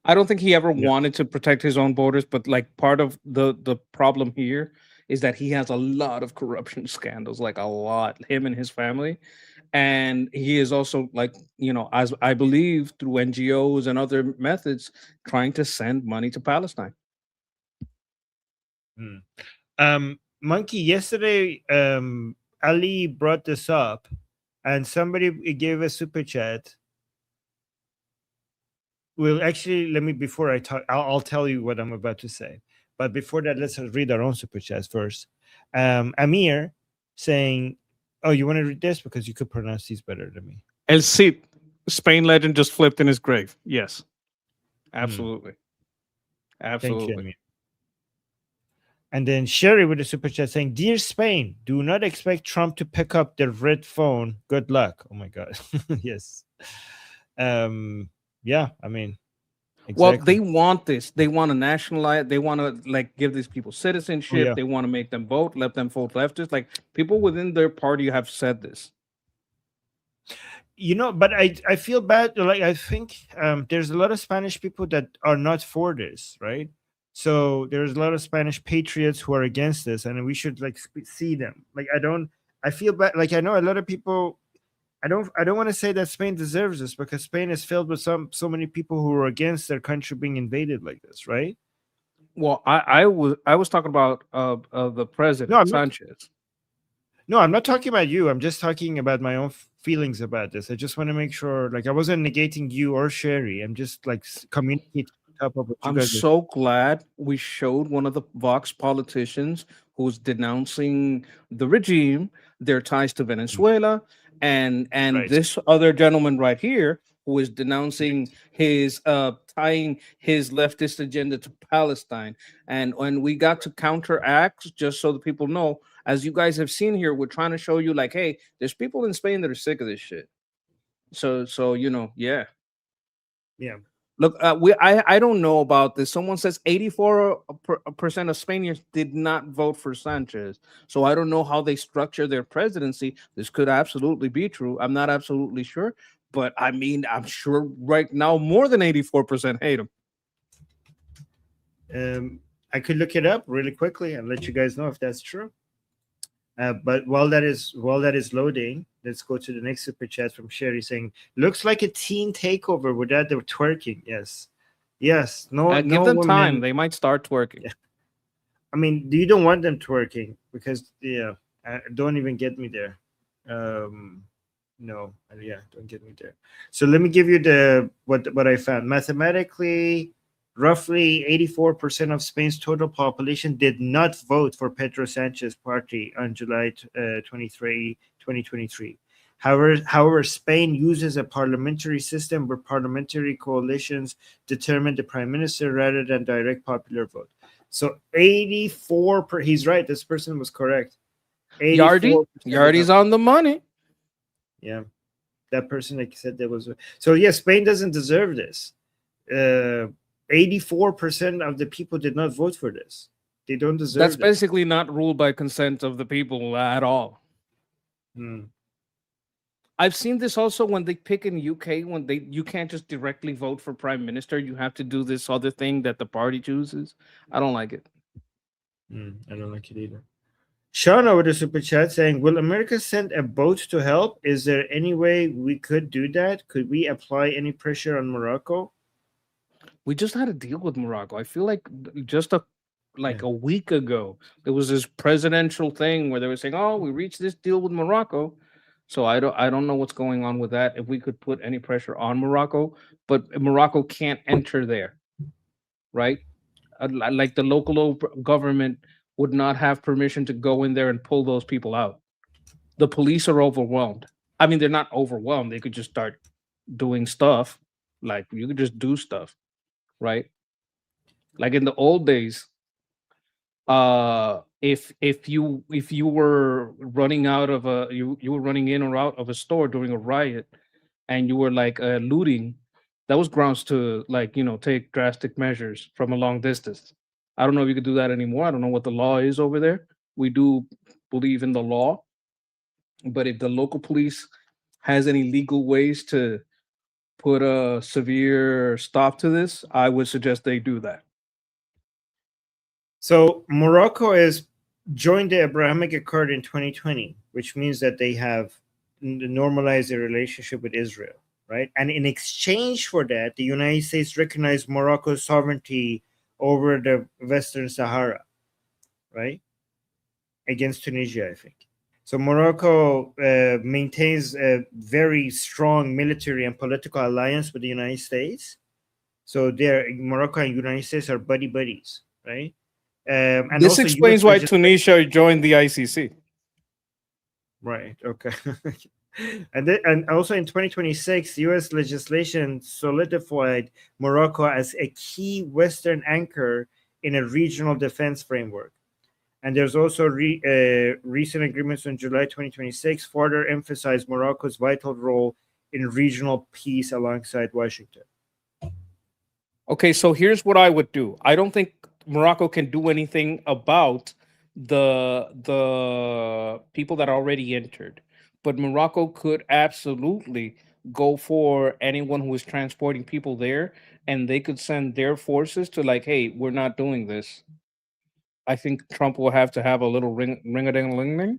I don't think he ever wanted to protect his own borders, but like part of the problem here is that he has a lot of corruption scandals, like a lot, him and his family. And he is also, like, you know, as I believe through NGOs and other methods, trying to send money to Palestine. Monkey, yesterday, Ali brought this up and somebody gave a super chat. Well, actually, let me, before I talk, I'll tell you what I'm about to say. But before that, let's read our own super chats first. Amir saying, oh, you want to read this? Because you could pronounce these better than me. El Cid, Spain legend, just flipped in his grave. Yes. Absolutely. Absolutely. Thank you, Amir. And then Sherry with a super chat saying, Dear Spain, do not expect Trump to pick up the red phone. Good luck. Oh, my God. Yes. Yeah, I mean, exactly. Well, they want this. They want to nationalize. They want to like give these people citizenship. Yeah. They want to make them vote. Let them vote leftist. Like people within their party have said this. But I feel bad. Like, I think there's a lot of Spanish people that are not for this, right? So there's a lot of Spanish patriots who are against this, and we should like see them. Like, I feel bad. Like, I know a lot of people. I don't want to say that Spain deserves this, because Spain is filled with so many people who are against their country being invaded like this, right? Well, I was talking about the president, No, I'm not. Sanchez. No, I'm not talking about you. I'm just talking about my own feelings about this. I just want to make sure, like, I wasn't negating you or Sherry. I'm just like communicating on top of what you I'm guys are. so glad we showed one of the Vox politicians who's denouncing the regime, their ties to Venezuela, and Right. this other gentleman right here who is denouncing his tying his leftist agenda to Palestine. And when we got to counteract, just so the people know, as you guys have seen here, we're trying to show you, like, hey, there's people in Spain that are sick of this shit. So yeah. Yeah. Look, I don't know about this. Someone says 84% of Spaniards did not vote for Sanchez. So I don't know how they structure their presidency. This could absolutely be true. I'm not absolutely sure, but I mean, I'm sure right now more than 84% hate him. I could look it up really quickly and let you guys know if that's true. But while that is loading, let's go to the next super chat from Sherry saying, "Looks like a teen takeover without the twerking." Yes. No, Give them women. time; they might start twerking. Yeah. I mean, you don't want them twerking because don't even get me there. No, don't get me there. So let me give you what I found. Mathematically, roughly 84% of Spain's total population did not vote for Pedro Sanchez's party on July 23, 2023. However, Spain uses a parliamentary system where parliamentary coalitions determine the prime minister rather than direct popular vote. So 84%, he's right, this person was correct. Yardy's on the money. Yeah, that person like said that was. So yeah, Spain doesn't deserve this. 84% of the people did not vote for this. They don't deserve. That's basically not ruled by consent of the people at all. I've seen this also when they pick in UK, when you can't just directly vote for prime minister. You have to do this other thing that the party chooses. I don't like it. I don't like it either. Sean over the super chat saying, "Will America send a boat to help? Is there any way we could do that? Could we apply any pressure on Morocco?" We just had a deal with Morocco. I feel like just a week ago, there was this presidential thing where they were saying, "Oh, we reached this deal with Morocco." So I don't know what's going on with that. If we could put any pressure on Morocco, but Morocco can't enter there, right? Like the local government would not have permission to go in there and pull those people out. The police are overwhelmed. I mean, they're not overwhelmed. They could just start doing stuff. Like, you could just do stuff, right? Like in the old days, if you were running out of you were running in or out of a store during a riot, and you were like looting, that was grounds to take drastic measures from a long distance. I don't know if you could do that anymore. I don't know what the law is over there. We do believe in the law, but if the local police has any legal ways to put a severe stop to this, I would suggest they do that. So Morocco has joined the Abrahamic Accord in 2020, which means that they have normalized their relationship with Israel, right? And in exchange for that, the United States recognized Morocco's sovereignty over the Western Sahara, right? Against Tunisia, I think. So Morocco maintains a very strong military and political alliance with the United States. So Morocco and United States are buddies, right? And this explains why Tunisia joined the ICC. Right. Okay. And also in 2026, U.S. legislation solidified Morocco as a key Western anchor in a regional defense framework. And there's also recent agreements in July 2026 further emphasize Morocco's vital role in regional peace alongside Washington. Okay, so here's what I would do. I don't think Morocco can do anything about the people that already entered, but Morocco could absolutely go for anyone who is transporting people there, and they could send their forces to like, hey, we're not doing this. I think Trump will have to have a little ring-a-ding-ling-ding,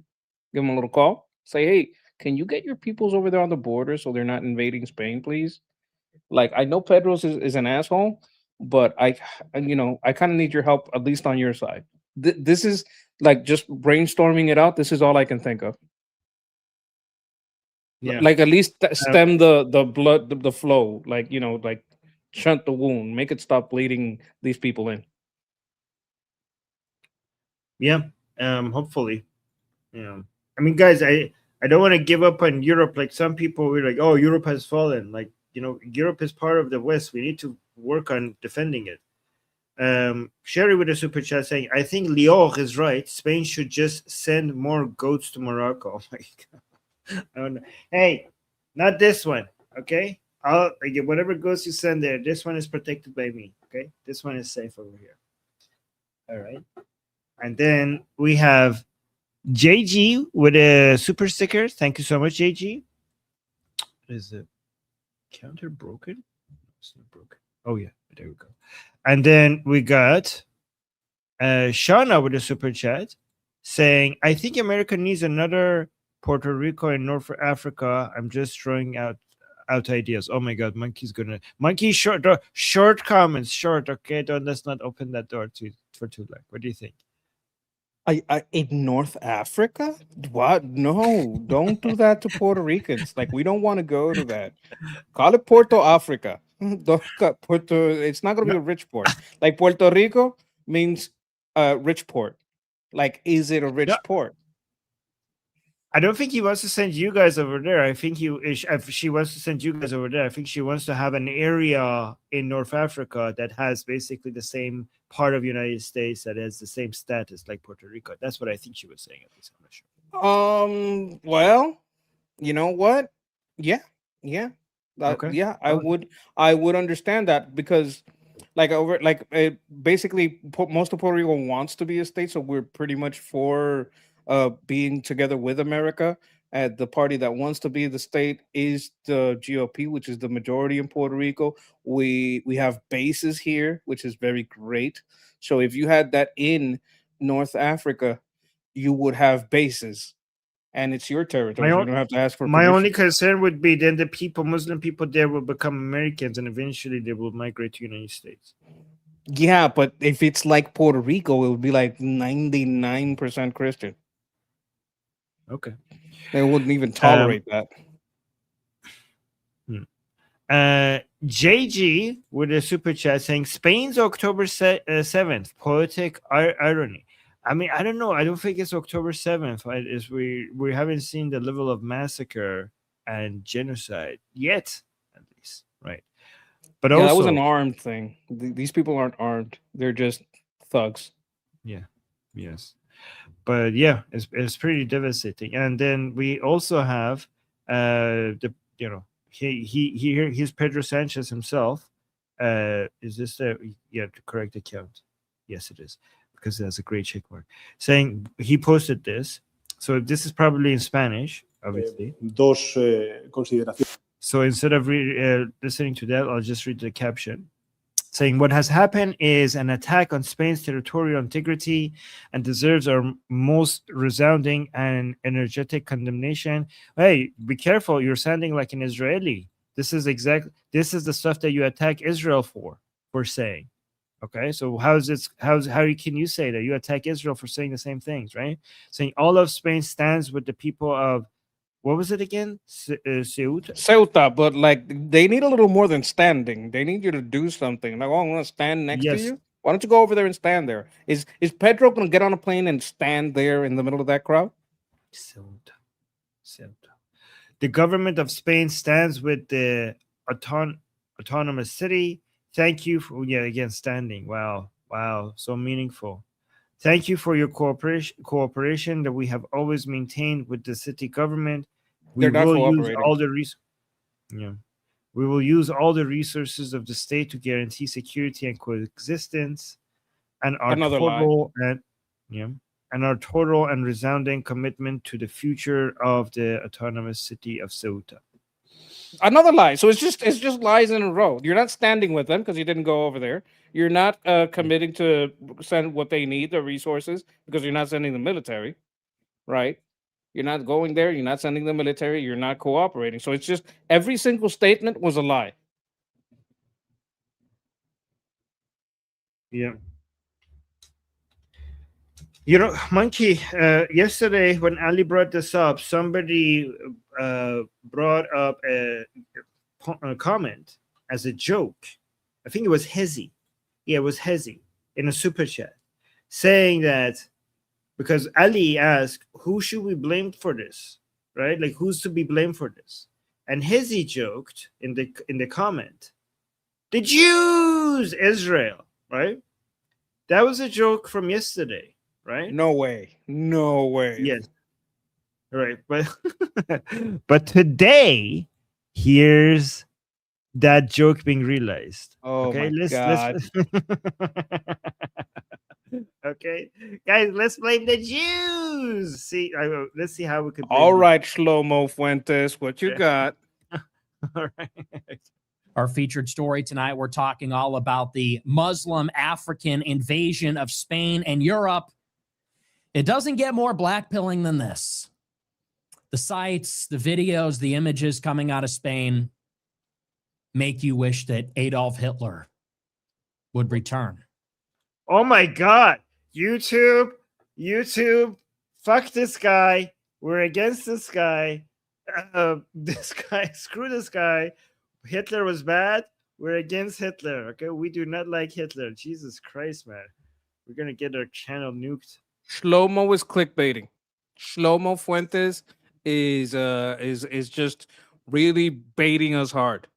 give him a little call, say, hey, can you get your peoples over there on the border so they're not invading Spain, please? Like, I know Pedro's is an asshole, but I kind of need your help, at least on your side. This is like just brainstorming it out. This is all I can think of. Yeah. Like, at least stem the blood, the flow, like, like shunt the wound, make it stop bleeding these people in. Yeah. Hopefully. Yeah. I mean, guys, I don't want to give up on Europe. Like some people were like, oh, Europe has fallen. Like, Europe is part of the West. We need to work on defending it. Sherry with a super chat saying, I think Lior is right. Spain should just send more goats to Morocco. Oh my God. I don't know. Hey, not this one. Okay. I'll get whatever goats you send there. This one is protected by me. Okay. This one is safe over here. All right. And then we have JG with a super sticker. Thank you so much, JG. Is the counter broken? It's not broken. Oh, yeah. There we go. And then we got Shauna with a super chat saying, I think America needs another Puerto Rico and North Africa. I'm just throwing out ideas. Oh my God, Monkey short comments, short. Okay, let's not open that door for too long. What do you think? I in North Africa? What? No, don't do that to Puerto Ricans. Like, we don't want to go to that. Call it Puerto Africa. It's not going to be a rich port. Like, Puerto Rico means rich port. Like, is it a rich port? I don't think he wants to send you guys over there. I think if she wants to send you guys over there, I think she wants to have an area in North Africa that has basically the same part of the United States that has the same status like Puerto Rico. That's what I think she was saying. At least I'm not sure. Well, you know what? Yeah. Okay. Yeah, I would understand that, because basically most of Puerto Rico wants to be a state, so we're pretty much for being together with America. The party that wants to be the state is the GOP, which is the majority in Puerto Rico. We have bases here, which is very great. So if you had that in North Africa, you would have bases, and it's your territory. You don't have to ask for my permission. only concern would be then the Muslim people there will become Americans, and eventually they will migrate to the United States. Yeah, but if it's like Puerto Rico, it would be like 99% Christian. Okay. They wouldn't even tolerate that. JG with a super chat saying Spain's October 7th, poetic irony. I mean, I don't know. I don't think it's October 7th. Right? We haven't seen the level of massacre and genocide yet, at least, right? But yeah, also that was an armed thing. These people aren't armed; they're just thugs. Yeah. Yes. But yeah, it's pretty devastating. And then we also have he's Pedro Sanchez himself. Is this the correct account? Yes, it is, because it has a great check mark saying he posted this. So this is probably in Spanish, obviously. So instead of listening to that, I'll just read the caption. Saying what has happened is an attack on Spain's territorial integrity and deserves our most resounding and energetic condemnation. Hey, be careful. You're sounding like an Israeli. This is the stuff that you attack Israel for saying. Okay, so how can you say that you attack Israel for saying the same things, right? Saying all of Spain stands with the people of, what was it again? Ceuta, but like they need a little more than standing. They need you to do something. Like, oh, I'm gonna stand next to you. Why don't you go over there and stand there? Is Pedro gonna get on a plane and stand there in the middle of that crowd? Ceuta. The government of Spain stands with the autonomous city. Thank you for again standing. Wow, so meaningful. Thank you for your cooperation that we have always maintained with the city government. We will use all the We will use all the resources of the state to guarantee security and coexistence, and our total and resounding commitment to the future of the autonomous city of Ceuta. Another lie. So it's just lies in a row. You're not standing with them because you didn't go over there. You're not committing to send what they need, the resources, because you're not sending the military, right? You're not going there. You're not sending the military. You're not cooperating. So it's just every single statement was a lie. Yeah. You know, Monkey, yesterday when Ali brought this up, somebody brought up a comment as a joke. I think it was Hezi. Yeah, it was Hezi in a super chat saying that because Ali asked, who should we blame for this? Right? Like, who's to be blamed for this? And Hezi joked in the comment, the Jews, Israel, right? That was a joke from yesterday, right? No way. No way. Yes. Right. But but today, here's that joke being realized. Oh Okay, my God. Okay, guys, let's blame the Jews. See, let's see how we could. All right, Shlomo Fuentes, what you got? All right. Our featured story tonight, we're talking all about the Muslim African invasion of Spain and Europe. It doesn't get more blackpilling than this. The sights, the videos, the images coming out of Spain make you wish that Adolf Hitler would return. Oh my God. YouTube, fuck this guy. We're against this guy. Screw this guy. Hitler was bad. We're against Hitler. Okay, we do not like Hitler. Jesus Christ, man. We're gonna get our channel nuked. Shlomo is clickbaiting. Shlomo Fuentes is just really baiting us hard.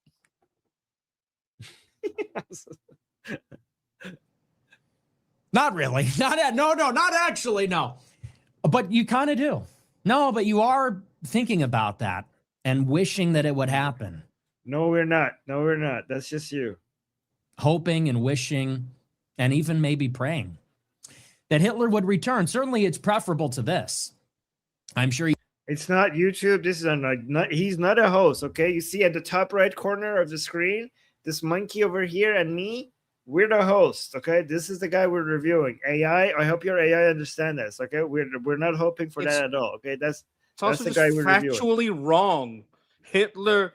Not really. Not actually, no. But you kind of do. No, but you are thinking about that and wishing that it would happen. No, we're not. No, we're not. That's just you. Hoping and wishing and even maybe praying that Hitler would return. Certainly it's preferable to this. I'm sure it's not YouTube. This is he's not a host, okay? You see at the top right corner of the screen, this monkey over here and me, we're the host, okay? This is the guy we're reviewing. AI, I hope your AI understand this, okay? We're not hoping for that at all, okay? That's also the guy we're reviewing. factually wrong. Hitler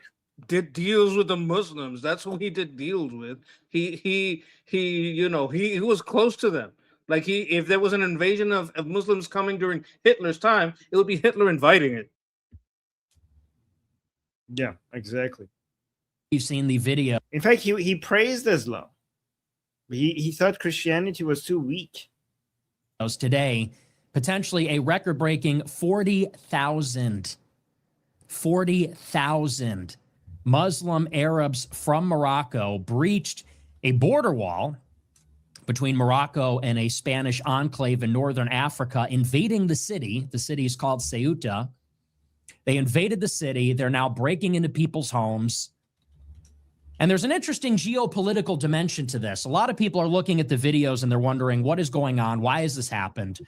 did deals with the Muslims. That's who he did deals with. He was close to them. Like if there was an invasion of Muslims coming during Hitler's time, it would be Hitler inviting it. Yeah, exactly. You've seen the video. In fact, he praised Islam. He thought Christianity was too weak. Today, potentially a record-breaking 40,000 Muslim Arabs from Morocco breached a border wall between Morocco and a Spanish enclave in northern Africa, invading the city. The city is called Ceuta. They invaded the city. They're now breaking into people's homes. And there's an interesting geopolitical dimension to this. A lot of people are looking at the videos and they're wondering, what is going on? Why has this happened?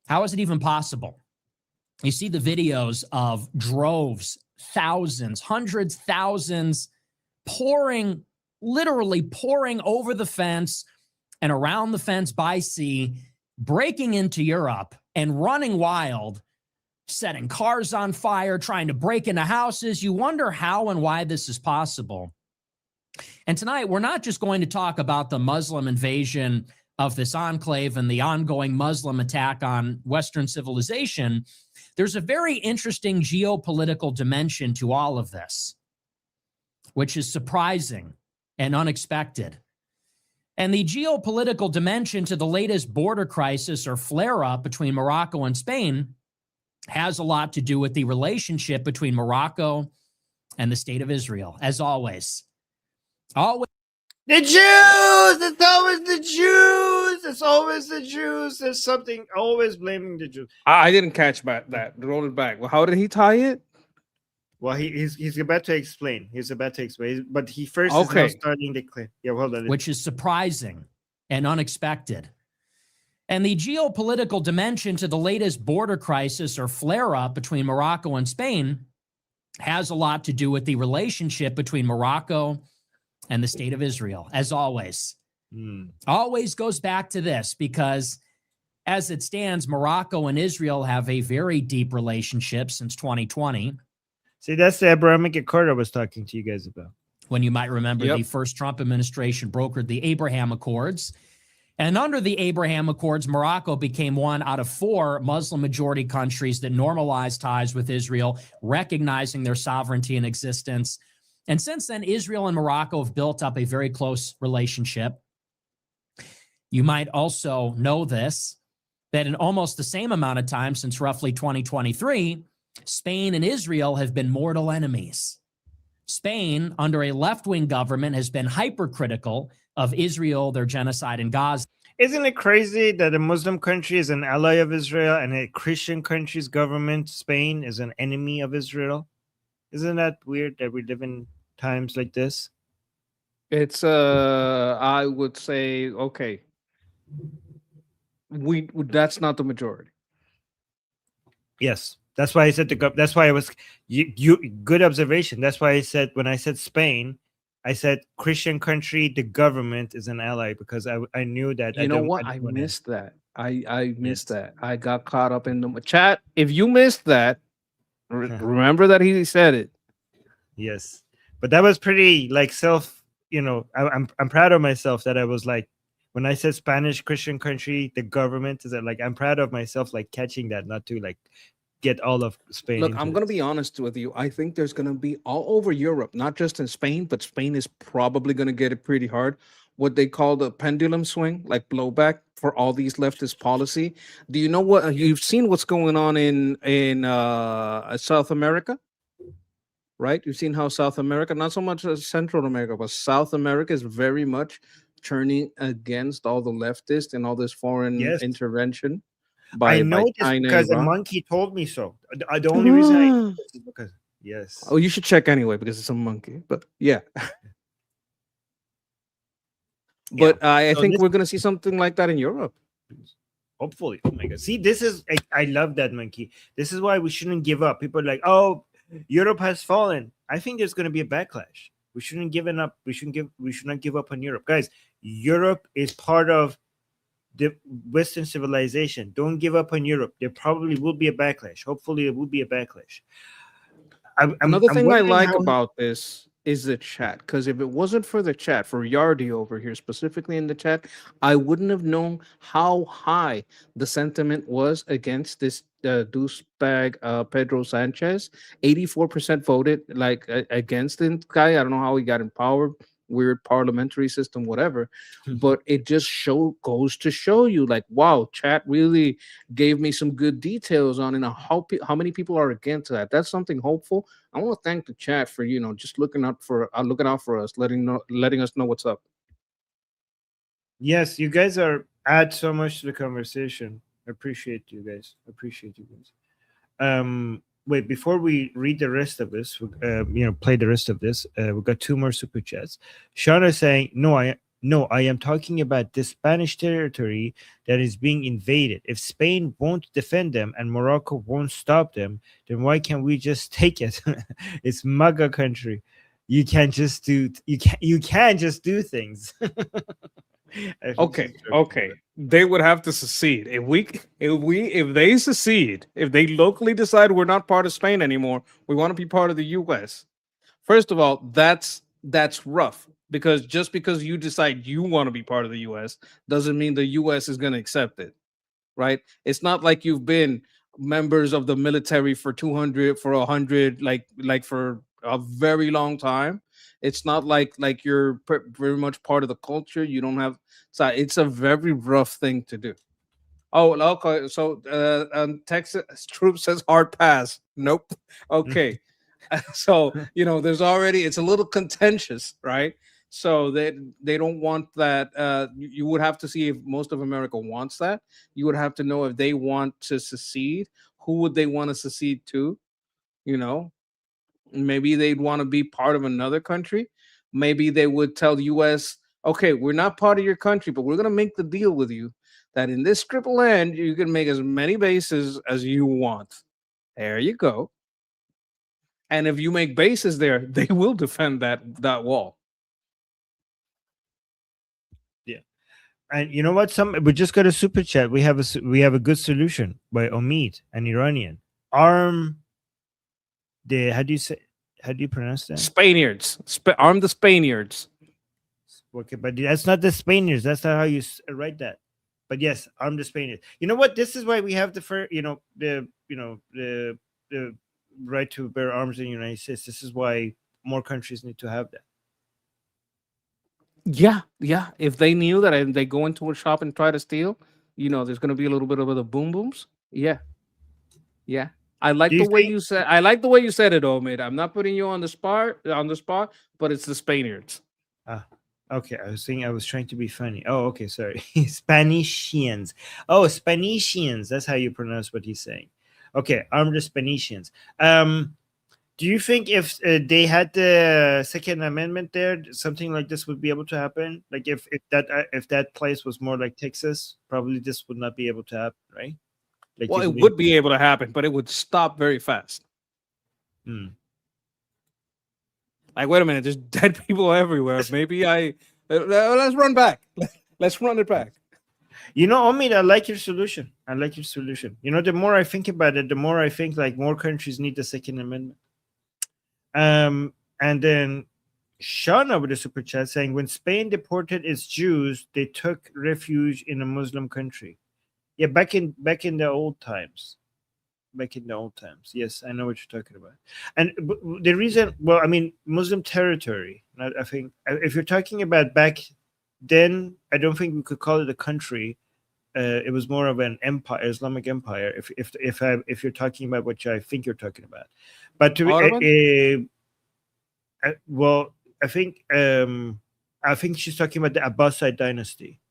How is it even possible? You see the videos of droves, thousands, hundreds, thousands, literally pouring over the fence and around the fence by sea, breaking into Europe and running wild, setting cars on fire, trying to break into houses. You wonder how and why this is possible. And tonight, we're not just going to talk about the Muslim invasion of this enclave and the ongoing Muslim attack on Western civilization. There's a very interesting geopolitical dimension to all of this, which is surprising and unexpected. And the geopolitical dimension to the latest border crisis or flare-up between Morocco and Spain has a lot to do with the relationship between Morocco and the state of Israel, as always. Always. The Jews! It's always the Jews! It's always the Jews. There's something always blaming the Jews. I didn't catch that. Roll it back. Well, how did he tie it? Well, he's about to explain. He's about to explain. But he first is now starting the claim. Yeah, hold on. Which is surprising and unexpected. And the geopolitical dimension to the latest border crisis or flare-up between Morocco and Spain has a lot to do with the relationship between Morocco and the state of Israel, as always. Always goes back to this because as it stands, Morocco and Israel have a very deep relationship since 2020. See, that's the Abrahamic Accord I was talking to you guys about. When you might remember the first Trump administration brokered the Abraham Accords. And under the Abraham Accords, Morocco became one out of 4 Muslim-majority countries that normalized ties with Israel, recognizing their sovereignty and existence. And since then, Israel and Morocco have built up a very close relationship. You might also know this, that in almost the same amount of time since roughly 2023, Spain and Israel have been mortal enemies. Spain, under a left-wing government, has been hypercritical of Israel, their genocide in Gaza. Isn't it crazy that a Muslim country is an ally of Israel and a Christian country's government, Spain, is an enemy of Israel? Isn't that weird that we live in times like this? It's I would say, okay, that's not the majority. Yes. That's why I said that's why I was you good observation. That's why I said when I said Spain, I said Christian country, the government is an ally because I knew that. You know what? I missed that. I missed that. I got caught up in the chat. If you missed that, remember that he said it. Yes, but that was pretty like self. You know, I'm proud of myself that I was like when I said Spanish Christian country, the government is like I'm proud of myself like catching that, not to like get all of Spain. Look, I'm going to be honest with you. I think there's going to be all over Europe, not just in Spain, but Spain is probably going to get it pretty hard. What they call the pendulum swing, like blowback for all these leftist policy. Do you know what you've seen? What's going on in South America, right? You've seen how South America, not so much as Central America, but South America is very much turning against all the leftists and all this foreign intervention. I know this because a monkey told me so. The only reason I know this is because Oh, you should check anyway because it's a monkey. But yeah. But I think we're gonna see something like that in Europe. Hopefully. Oh my god. See, this is I love that monkey. This is why we shouldn't give up. People are like, oh, Europe has fallen. I think there's gonna be a backlash. We shouldn't give up. We should not give up on Europe. Guys, Europe is part of the Western civilization. Don't give up on Europe. There probably will be a backlash. Hopefully, there will be a backlash. Another thing I like about this is the chat, because if it wasn't for the chat, for Yardi over here specifically in the chat, I wouldn't have known how high the sentiment was against this douchebag Pedro Sanchez. 84% voted like against the guy. I don't know how he got in power. Weird parliamentary system, whatever, but it just goes to show you, like, wow, chat really gave me some good details on how many people are against that. That's something hopeful. I want to thank the chat for just looking out for us, letting us know what's up. Yes, you guys add so much to the conversation. I appreciate you guys. Wait, before we read the rest of this, play the rest of this, we've got 2 more super chats. Sean is saying, no, I am talking about the Spanish territory that is being invaded. If Spain won't defend them and Morocco won't stop them, then why can't we just take it? It's MAGA country. You can't just do things. Okay. They would have to secede. If they secede, if they locally decide we're not part of Spain anymore, we want to be part of the US. First of all, that's rough, because just because you decide you want to be part of the US doesn't mean the US is going to accept it, right? It's not like you've been members of the military for 100, like for a very long time. It's not like you're very much part of the culture. You don't have, so it's a very rough thing to do. Oh, okay. So Texas Troop says hard pass. Nope. Okay. So there's already, it's a little contentious, right? So they don't want that. You would have to see if most of America wants that. You would have to know if they want to secede. Who would they want to secede to? Maybe they'd want to be part of another country. Maybe they would tell the US, okay, we're not part of your country, but we're going to make the deal with you that in this strip of land, you can make as many bases as you want. There you go. And if you make bases there, they will defend that wall. Yeah. And you know what? We just got a super chat. We have a good solution by Omid, an Iranian. Arm the how do you pronounce that? Spaniards. Arm the Spaniards. Okay, but that's not the Spaniards. That's not how you write that. But yes, arm the Spaniards. You know what? This is why we have the right to bear arms in the United States. This is why more countries need to have that. Yeah. If they knew that and they go into a shop and try to steal, there's going to be a little bit of the boom booms. Yeah. I like the way you said. I like the way you said it, Omid. I'm not putting you on the spot, but it's the Spaniards. Okay, I was trying to be funny. Oh, okay, sorry. Spanicians. Oh, Spanicians. That's how you pronounce what he's saying. Okay, armed the Spanicians. Do you think if they had the Second Amendment there, something like this would be able to happen? Like if that place was more like Texas, probably this would not be able to happen, right? Like well, it would be able to happen, but it would stop very fast. Like, wait a minute, there's dead people everywhere. Maybe let's run back. Let's run it back. Omid, I like your solution. The more I think about it, the more I think like more countries need the Second Amendment. And then Shauna with a super chat saying, when Spain deported its Jews, they took refuge in a Muslim country. Yeah, back in the old times. Yes, I know what you're talking about. And the reason, Muslim territory. I think if you're talking about back then, I don't think we could call it a country. It was more of an empire, Islamic empire. If you're talking about what I think you're talking about, but I think she's talking about the Abbasid dynasty.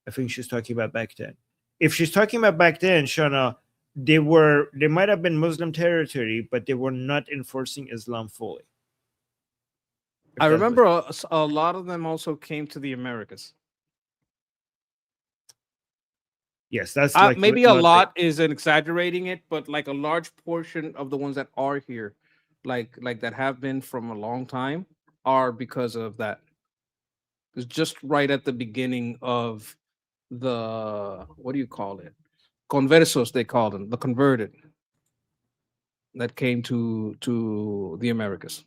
I think she's talking about back then. If she's talking about back then, Shana, they might have been Muslim territory, but they were not enforcing Islam fully. I remember a lot of them also came to the Americas. Yes, that's maybe a lot is exaggerating it, but like a large portion of the ones that are here, like that have been from a long time, are because of that. It's just right at the beginning of the, what do you call it? Conversos, they call them, the converted that came to the Americas.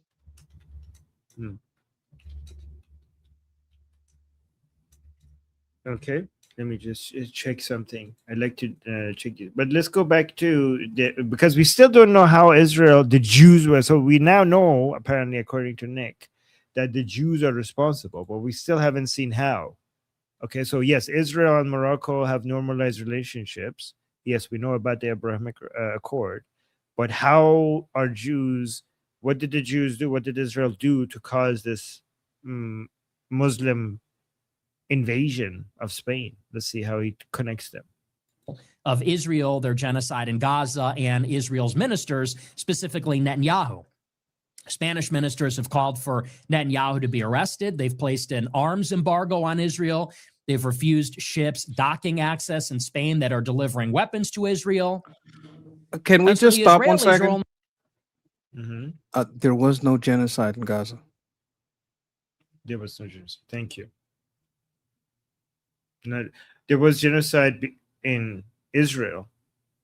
Okay, let me just check something. I'd like to check it, but let's go back to because we still don't know how the Jews were. So we now know, apparently, according to Nick, that the Jews are responsible, but we still haven't seen how. Okay, so yes, Israel and Morocco have normalized relationships. Yes, we know about the Abrahamic Accord, but how are Jews? What did the Jews do? What did Israel do to cause this Muslim invasion of Spain? Let's see how he connects them. Of Israel, their genocide in Gaza, and Israel's ministers, specifically Netanyahu. Spanish ministers have called for Netanyahu to be arrested. They've placed an arms embargo on Israel. They've refused ships docking access in Spain that are delivering weapons to Israel. Can we just stop 1 second? Mm-hmm. There was no genocide in Gaza. There was no genocide. Thank you. No, there was genocide in Israel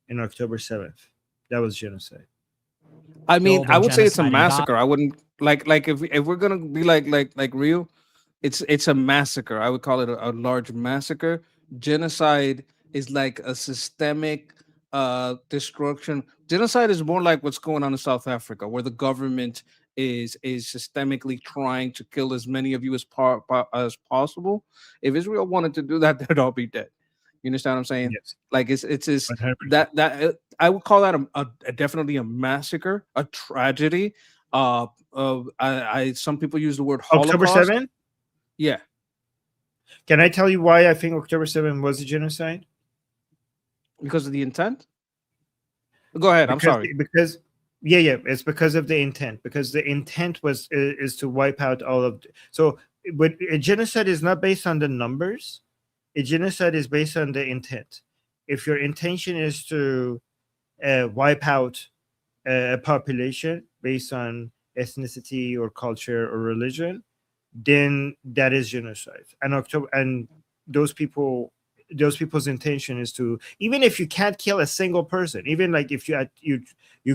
in October 7th. That was genocide. I mean, I would say it's a massacre. I wouldn't like if we're gonna be like real, it's a massacre. I would call it a large massacre. Genocide is like a systemic destruction. Genocide is more like what's going on in South Africa, where the government is systemically trying to kill as many of you as possible. If Israel wanted to do that, they'd all be dead. You understand what I'm saying? Yes. Like it's that I would call that a definitely a massacre, a tragedy. Some people use the word Holocaust. October 7th? Yeah. Can I tell you why I think October 7th was a genocide? Because of the intent? Go ahead. I'm sorry. Because it's because of the intent. Because the intent is to wipe out all of. So, but a genocide is not based on the numbers. A genocide is based on the intent. If your intention is to wipe out a population based on ethnicity or culture or religion, then that is genocide. And those people's intention is to, even if you can't kill a single person, even like if you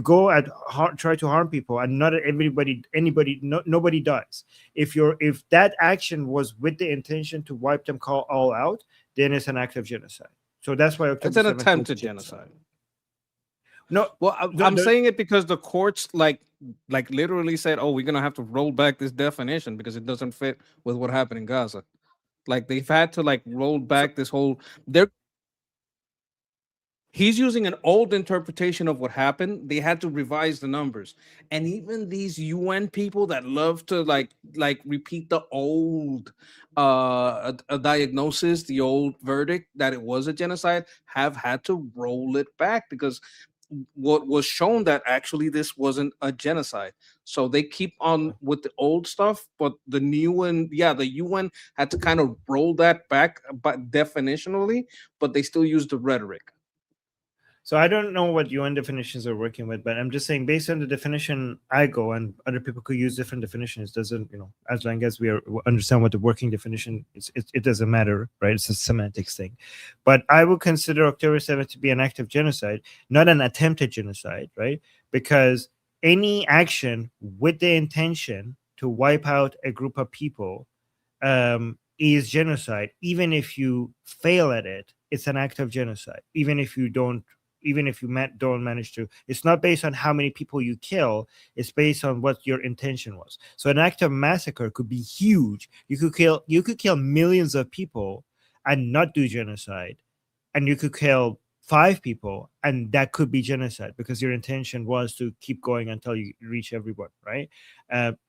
go at try to harm people and not nobody dies. If that action was with the intention to wipe them all out, then it's an act of genocide. So that's why It's an attempted genocide. No, well, I'm saying it because the courts like literally said, "Oh, we're gonna have to roll back this definition because it doesn't fit with what happened in Gaza." Like they've had to like roll back this whole. He's using an old interpretation of what happened. They had to revise the numbers, and even these UN people that love to like repeat the old a diagnosis, the old verdict that it was a genocide, have had to roll it back because what was shown that actually this wasn't a genocide. So they keep on with the old stuff, but the new one, the UN had to kind of roll that back, but definitionally, but they still use the rhetoric. So I don't know what UN definitions are working with, but I'm just saying based on the definition I go, and other people could use different definitions. Doesn't, as long as we understand what the working definition is, it doesn't matter, right? It's a semantics thing. But I would consider October 7th to be an act of genocide, not an attempted genocide, right? Because any action with the intention to wipe out a group of people is genocide. Even if you fail at it, it's an act of genocide. Even if you don't manage to, it's not based on how many people you kill, it's based on what your intention was. So an act of massacre could be huge. You could kill millions of people and not do genocide, and you could kill 5 people and that could be genocide because your intention was to keep going until you reach everyone, right?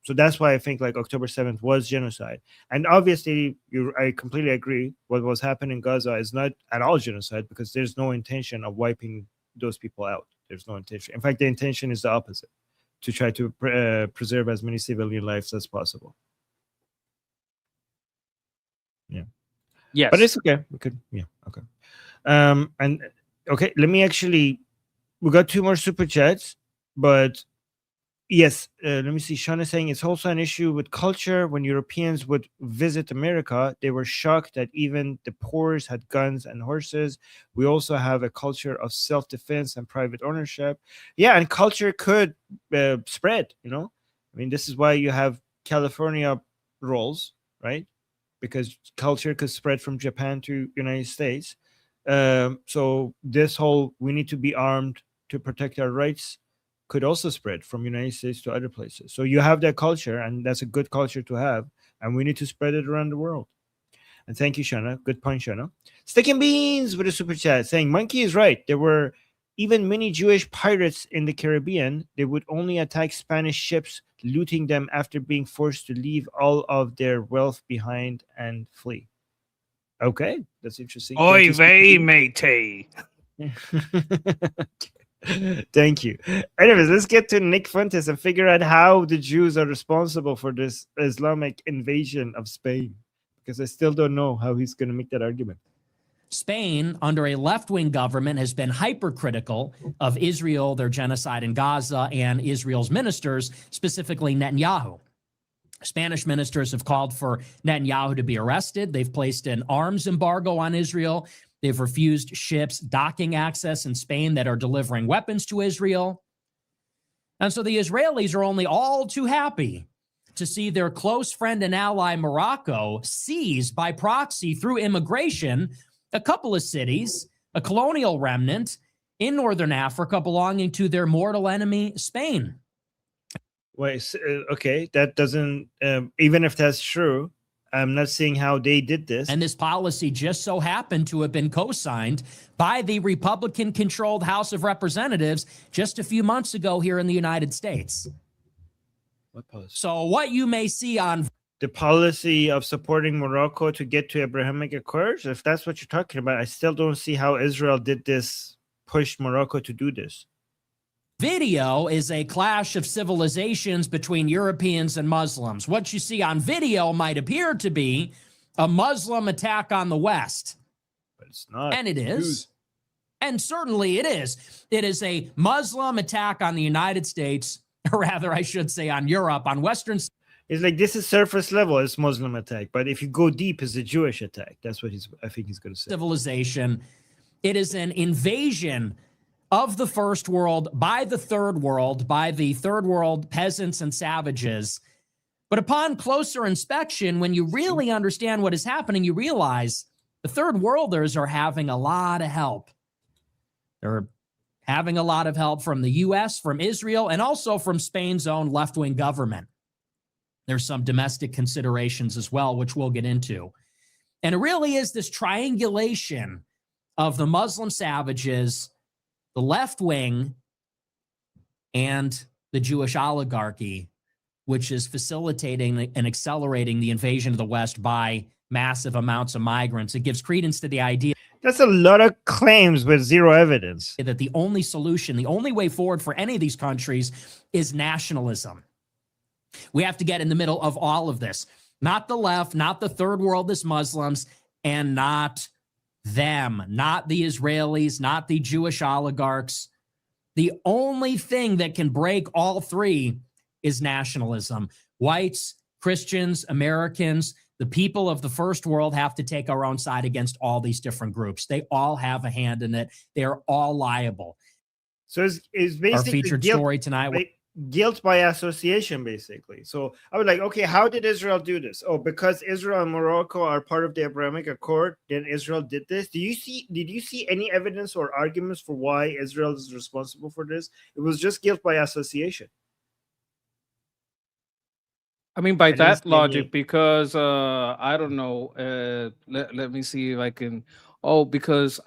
So that's why I think like October 7th was genocide. And obviously I completely agree, what was happening in Gaza is not at all genocide because there's no intention of wiping those people out. There's no intention. In fact, the intention is the opposite, to try to preserve as many civilian lives as possible. Yeah. Yes. But it's okay. We could, okay. And okay, we got 2 more super chats, but yes, let me see. Sean is saying it's also an issue with culture. When Europeans would visit America, they were shocked that even the poorest had guns and horses. We also have a culture of self-defense and private ownership. Yeah, and culture could spread, I mean, this is why you have California rules, right? Because culture could spread from Japan to United States. So this whole we need to be armed to protect our rights could also spread from United States to other places. So you have that culture, and that's a good culture to have, and we need to spread it around the world. And thank you, Shana. Good point, Shana. Stick and Beans with a super chat saying Monkey is right. There were even many Jewish pirates in the Caribbean. They would only attack Spanish ships, looting them after being forced to leave all of their wealth behind and flee. Okay, that's interesting. Oy vey, matey. Thank you. Anyways, let's get to Nick Fuentes and figure out how the Jews are responsible for this Islamic invasion of Spain, because I still don't know how he's going to make that argument. Spain, under a left-wing government, has been hypercritical of Israel, their genocide in Gaza, and Israel's ministers, specifically Netanyahu. Spanish ministers have called for Netanyahu to be arrested. They've placed an arms embargo on Israel. They've refused ships docking access in Spain that are delivering weapons to Israel. And so the Israelis are only all too happy to see their close friend and ally Morocco seize by proxy through immigration a couple of cities, a colonial remnant in northern Africa belonging to their mortal enemy, Spain. Wait, okay, that doesn't, even if that's true, I'm not seeing how they did this. And this policy just so happened to have been co-signed by the Republican-controlled House of Representatives just a few months ago here in the United States. What policy? So what you may see on the policy of supporting Morocco to get to Abrahamic Accords, if that's what you're talking about, I still don't see how Israel did this, pushed Morocco to do this. Video is a clash of civilizations between Europeans and Muslims. What you see on video might appear to be a Muslim attack on the West. But it's not. And it is. And certainly it is. It is a Muslim attack on the United States, or rather, I should say on Europe, on Western. It's like this is surface level, it's Muslim attack, but if you go deep, it's a Jewish attack. That's what I think he's going to say. Civilization. It is an invasion of the first world by the third world peasants and savages. But upon closer inspection, when you really understand what is happening, you realize the third worlders are having a lot of help. They're having a lot of help from the U.S., from Israel, and also from Spain's own left-wing government. There's some domestic considerations as well, which we'll get into. And it really is this triangulation of the Muslim savages, the left wing, and the Jewish oligarchy, which is facilitating and accelerating the invasion of the West by massive amounts of migrants. It gives credence to the idea. That's a lot of claims with zero evidence. That the only solution, the only way forward for any of these countries is nationalism. We have to get in the middle of all of this. Not the left, not the third worldist Muslims, and not them, not the Israelis, not the Jewish oligarchs. The only thing that can break all three is nationalism. Whites, Christians, Americans, the people of the first world have to take our own side against all these different groups. They all have a hand in it. They're all liable. So it's basically our featured story tonight. Guilt by association, basically. So I was like, okay, how did Israel do this? Oh, because Israel and Morocco are part of the Abrahamic Accord, then Israel did this. Did you see any evidence or arguments for why Israel is responsible for this? It was just guilt by association. I mean, by that logic, because I don't know. Let me see if I can. Oh, because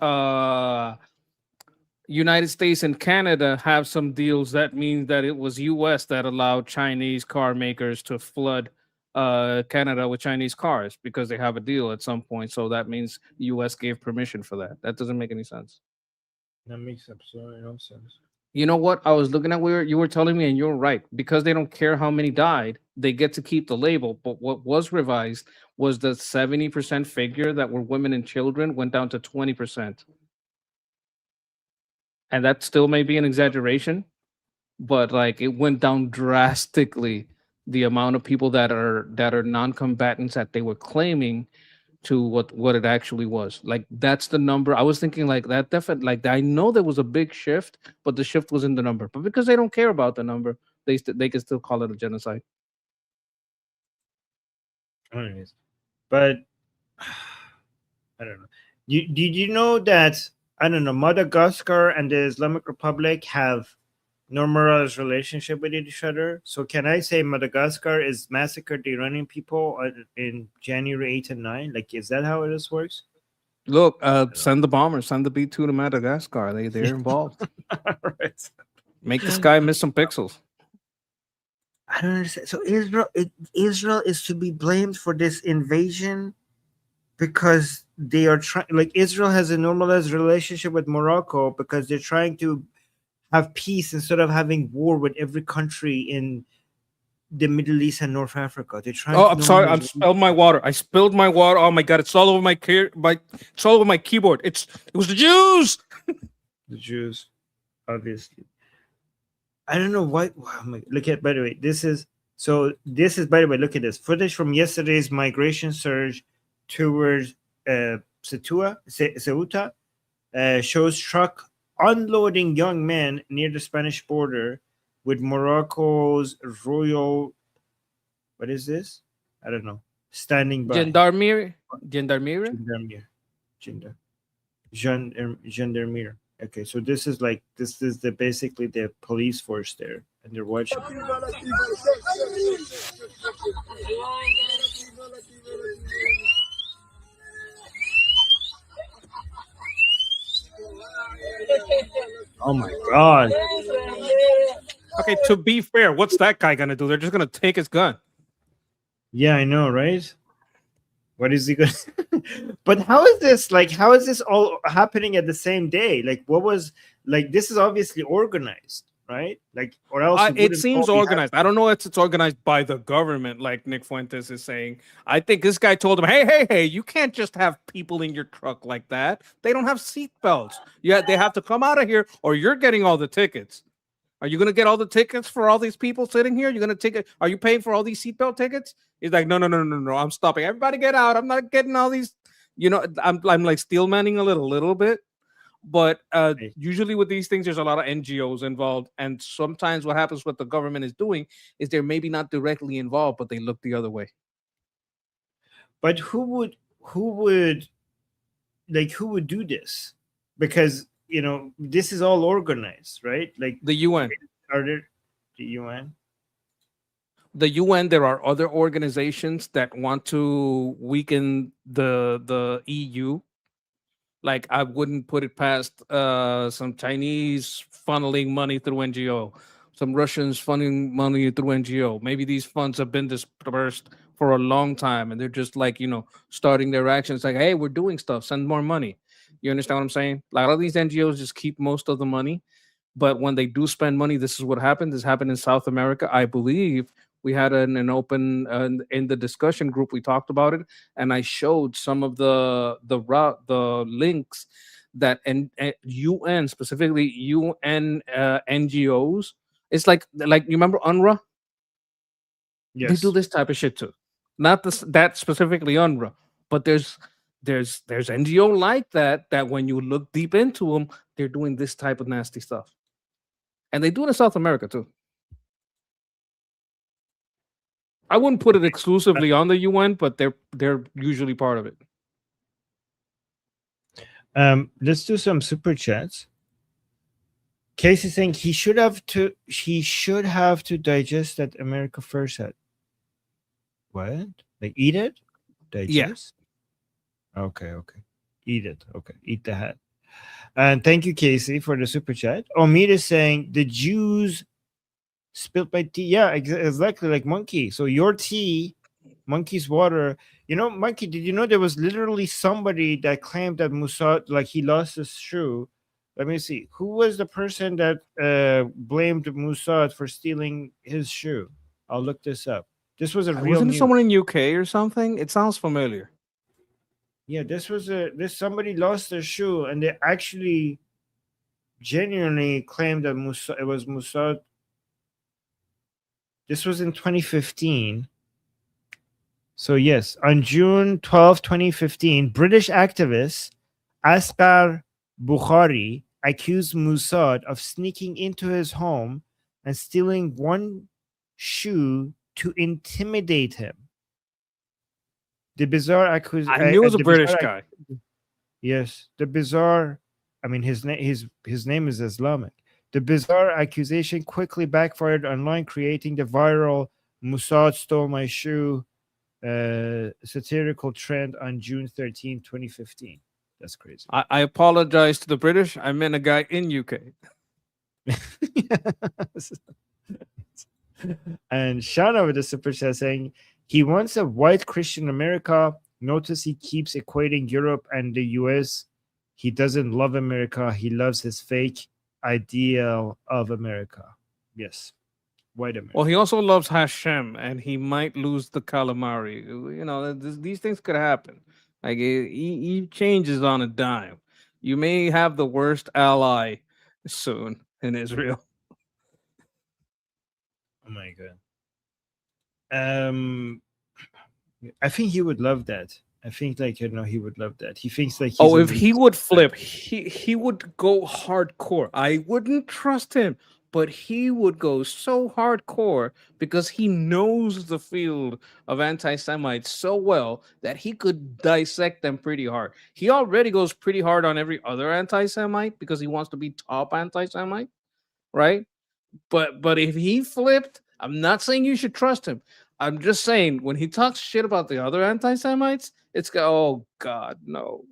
United States and Canada have some deals. That means that it was U.S. that allowed Chinese car makers to flood Canada with Chinese cars because they have a deal at some point. So that means U.S. gave permission for that. That doesn't make any sense. That makes absolutely no sense. You know what? I was looking at where you were telling me, and you're right. Because they don't care how many died, they get to keep the label. But what was revised was the 70% figure that were women and children went down to 20%. And that still may be an exaggeration, but like it went down drastically. The amount of people that are non-combatants that they were claiming to what it actually was. Like that's the number. I was thinking like that definitely. Like I know there was a big shift, but the shift was in the number. But because they don't care about the number, they can still call it a genocide. Anyways, but I don't know. Did you know that? I don't know, Madagascar and the Islamic Republic have normalized relationship with each other. So can I say Madagascar is massacred the Iranian people in January 8 and 9? Like, is that how this works? Look, send the bombers, send the B-2 to Madagascar. They're involved. Right. Make the sky miss some pixels. I don't understand. So Israel is to be blamed for this invasion because they are trying, like Israel has a normalized relationship with Morocco because they're trying to have peace instead of having war with every country in the Middle East and North Africa. They're trying. Oh, I'm sorry. I spilled my water. Oh my god! It's all over it's all over my keyboard. It was the Jews. The Jews, obviously. I don't know why. Look at. By the way, this is. By the way, look at this footage from yesterday's migration surge towards Ceuta shows truck unloading young men near the Spanish border with Morocco's royal, what is this? I don't know. Standing by. Gendarmerie. Okay, so this is basically the police force there, and they're watching. Oh my god. Okay, to be fair, what's that guy gonna do? They're just gonna take his gun. Yeah, I know, right? What is he gonna but how is this all happening at the same day? Like what was like this is obviously organized. right? Like, or else It wouldn't seems all be organized. I don't know if it's organized by the government, like Nick Fuentes is saying. I think this guy told him, hey, you can't just have people in your truck like that. They don't have seat belts. Yeah, they have to come out of here, or you're getting all the tickets. Are you going to get all the tickets for all these people sitting here? You're going to take it. Are you paying for all these seatbelt tickets? He's like, no. I'm stopping. Everybody get out. I'm not getting all these. I'm like steel manning a little bit. But usually with these things, there's a lot of NGOs involved. And sometimes what happens, what the government is doing is they're maybe not directly involved, but they look the other way. But who would do this? Because this is all organized, right? Like the UN. Are there the UN? The UN, there are other organizations that want to weaken the EU. Like, I wouldn't put it past some Chinese funneling money through NGO, some Russians funneling money through NGO. Maybe these funds have been dispersed for a long time, and they're just like, starting their actions like, hey, we're doing stuff, send more money. You understand what I'm saying? Like, a lot of these NGOs just keep most of the money, but when they do spend money, this is what happened. This happened in South America, I believe. We had an open in the discussion group. We talked about it, and I showed some of the links that UN, specifically UN NGOs. It's like you remember UNRWA? Yes. They do this type of shit too. Not that specifically UNRWA, but there's NGO like that when you look deep into them, they're doing this type of nasty stuff, and they do it in South America too. I wouldn't put it exclusively on the UN, but they're usually part of it. Let's do some super chats. Casey saying he should have to digest that America First had. What? Like eat it? Digest? Yeah. Okay. Eat it. Okay. Eat the hat. And thank you, Casey, for the super chat. Omid is saying the Jews spilled my tea. Yeah, exactly, like Monkey. So your tea, Monkey's water. Monkey, did you know there was literally somebody that claimed that Mossad, like he lost his shoe? Let me see. Who was the person that blamed Mossad for stealing his shoe? I'll look this up. This was a real Wasn't it news. someone in UK or something? It sounds familiar. Yeah, this somebody lost their shoe, and they actually genuinely claimed that it was Mossad. This was in 2015. So yes, on June 12, 2015, British activist Asghar Bukhari accused Mossad of sneaking into his home and stealing one shoe to intimidate him. The bizarre accusation. I knew it was a British guy. Yes, the bizarre. I mean, his name is Islamic. The bizarre accusation quickly backfired online, creating the viral "Mossad stole my shoe" satirical trend on June 13, 2015. That's crazy. I apologize to the British. I meant a guy in UK. And Shana with the super chat saying he wants a white Christian America. Notice he keeps equating Europe and the US. He doesn't love America. He loves his fake ideal of America. Yes, white America. Well, he also loves Hashem, and he might lose the calamari. These things could happen. Like he changes on a dime. You may have the worst ally soon in Israel. Oh my god. I think he would love that. I think he would love that. He thinks like if he would flip, he would go hardcore. I wouldn't trust him, but he would go so hardcore because he knows the field of anti-Semites so well that he could dissect them pretty hard. He already goes pretty hard on every other anti-Semite because he wants to be top anti-Semite, right? But if he flipped, I'm not saying you should trust him. I'm just saying when he talks shit about the other anti-Semites, it's oh God, no.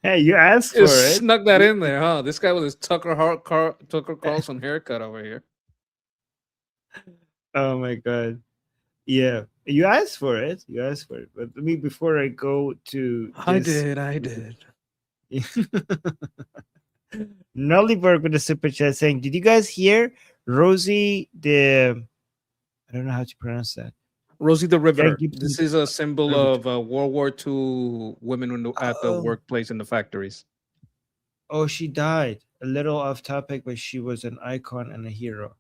Hey, you asked for it. Snuck that in there, huh? This guy with his Tucker Carlson haircut over here. Oh my god. Yeah. You asked for it. But before I go to I did. Nullyberg with a super chat saying, "Did you guys hear Rosie the? I don't know how to pronounce that. Rosie the Riveter. Gibson- This is a symbol of World War II women at the Oh. workplace in the factories. Oh, she died. A little off topic, but she was an icon and a hero."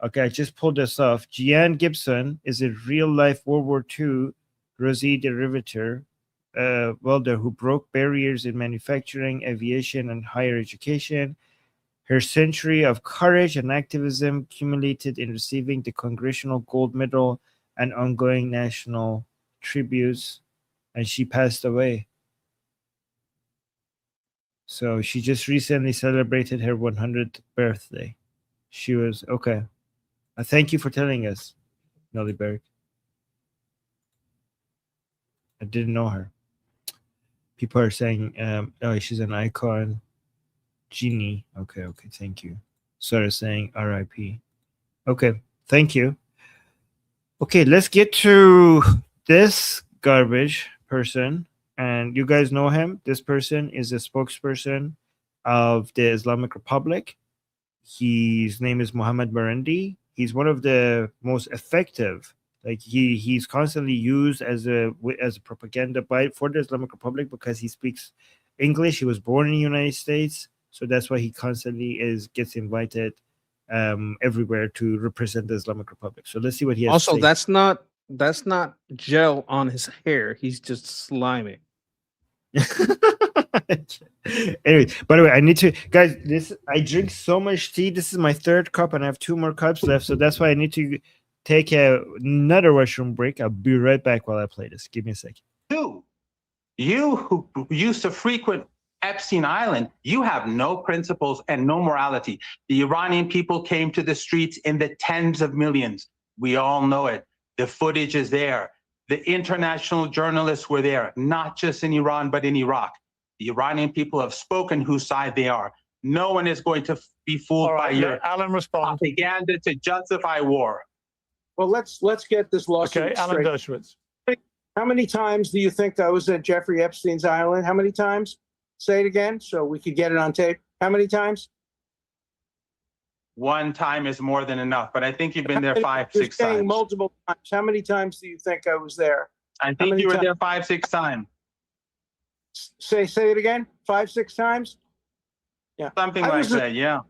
Okay, I just pulled this off. Jeanne Gibson is a real-life World War II Rosie the Riveter welder who broke barriers in manufacturing, aviation, and higher education. Her century of courage and activism culminated in receiving the Congressional Gold Medal and ongoing national tributes, and she passed away. So she just recently celebrated her 100th birthday. She was okay. Thank you for telling us, Nullyberg. I didn't know her. People are saying, oh, she's an icon. Jeannie. Okay, thank you. Sarah saying RIP. Okay, thank you. Okay, let's get to this garbage person. And you guys know him. This person is a spokesperson of the Islamic Republic. His name is Mohammed Barendi. He's one of the most effective. Like he's constantly used as a propaganda for the Islamic Republic because he speaks English. He was born in the United States, so that's why he constantly gets invited everywhere to represent the Islamic Republic. So let's see what he has Also, to say. that's not gel on his hair. He's just slimy. Anyway, by the way, I need to, guys, I drink so much tea. This is my third cup and I have 2 more cups left, so that's why I need to take another washroom break. I'll be right back while I play this. Give me a second. You who used to frequent Epstein Island, you have no principles and no morality. The Iranian people came to the streets in the tens of millions. We all know it. The footage is there. The international journalists were there, not just in Iran, but in Iraq. The Iranian people have spoken whose side they are. No one is going to be fooled by your propaganda to justify war. Well, let's get this lawsuit Okay, Alan straight. Dershowitz. How many times do you think I was at Jeffrey Epstein's island? How many times? Say it again so we could get it on tape. How many times? One time is more than enough, but I think you've been there 5, 6 You're saying times. multiple times. How many times do you think I was there? I think you were there 5, 6 times. Say it again. 5, 6 times? Yeah. Something like that, yeah.